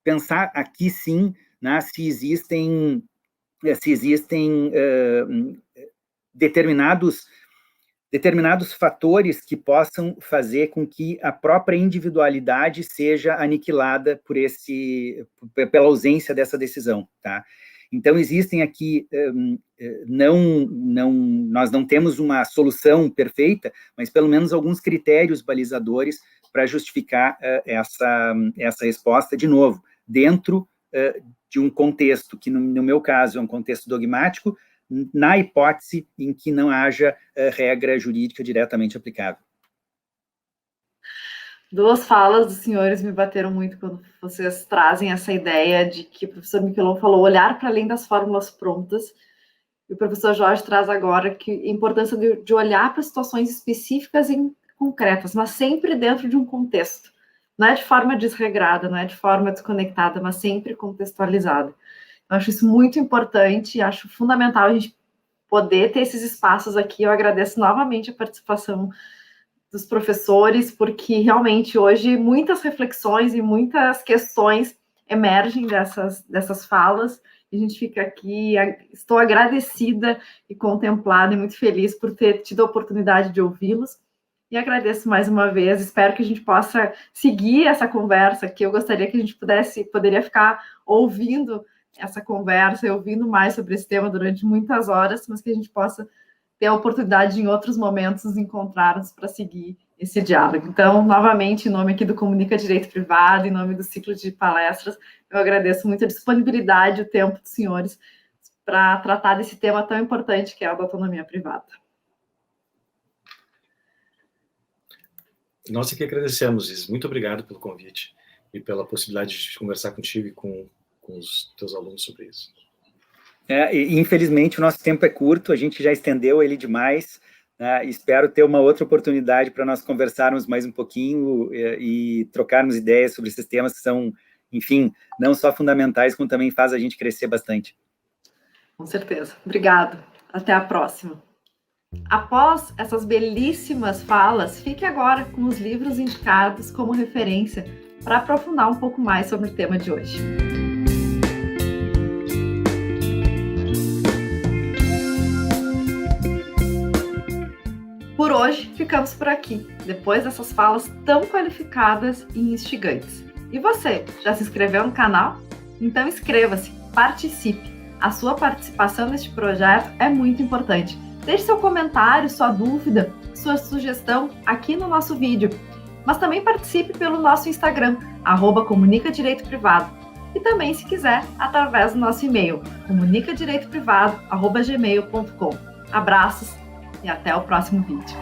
pensar aqui, sim, né, se existem determinados fatores que possam fazer com que a própria individualidade seja aniquilada pela ausência dessa decisão, tá? Então, existem aqui, nós não temos uma solução perfeita, mas pelo menos alguns critérios balizadores para justificar essa resposta, de novo, dentro de um contexto que, no meu caso, é um contexto dogmático, na hipótese em que não haja regra jurídica diretamente aplicável. Duas falas dos senhores me bateram muito quando vocês trazem essa ideia de que o professor Miquelon falou olhar para além das fórmulas prontas, e o professor Jorge traz agora que a importância de olhar para situações específicas e concretas, mas sempre dentro de um contexto. Não é de forma desregrada, não é de forma desconectada, mas sempre contextualizada. Eu acho isso muito importante, acho fundamental a gente poder ter esses espaços aqui. Eu agradeço novamente a participação dos professores, porque realmente hoje muitas reflexões e muitas questões emergem dessas falas, e a gente fica aqui, estou agradecida e contemplada e muito feliz por ter tido a oportunidade de ouvi-los, e agradeço mais uma vez, espero que a gente possa seguir essa conversa, que eu gostaria que a gente poderia ficar ouvindo essa conversa e ouvindo mais sobre esse tema durante muitas horas, mas que a gente possa ter a oportunidade de, em outros momentos, nos encontrarmos para seguir esse diálogo. Então, novamente, em nome aqui do Comunica Direito Privado, em nome do ciclo de palestras, eu agradeço muito a disponibilidade e o tempo dos senhores para tratar desse tema tão importante que é a da autonomia privada. Nós que agradecemos, Isis. Muito obrigado pelo convite e pela possibilidade de conversar contigo e com os teus alunos sobre isso. Infelizmente, o nosso tempo é curto, a gente já estendeu ele demais, né? Espero ter uma outra oportunidade para nós conversarmos mais um pouquinho e trocarmos ideias sobre esses temas que são, enfim, não só fundamentais, como também faz a gente crescer bastante. Com certeza. Obrigado. Até a próxima. Após essas belíssimas falas, fique agora com os livros indicados como referência para aprofundar um pouco mais sobre o tema de hoje. Por hoje, ficamos por aqui, depois dessas falas tão qualificadas e instigantes. E você, já se inscreveu no canal? Então inscreva-se, participe. A sua participação neste projeto é muito importante. Deixe seu comentário, sua dúvida, sua sugestão aqui no nosso vídeo. Mas também participe pelo nosso Instagram, @comunicadireitoprivado. E também, se quiser, através do nosso e-mail, comunicadireitoprivado@gmail.com. Abraços e até o próximo vídeo.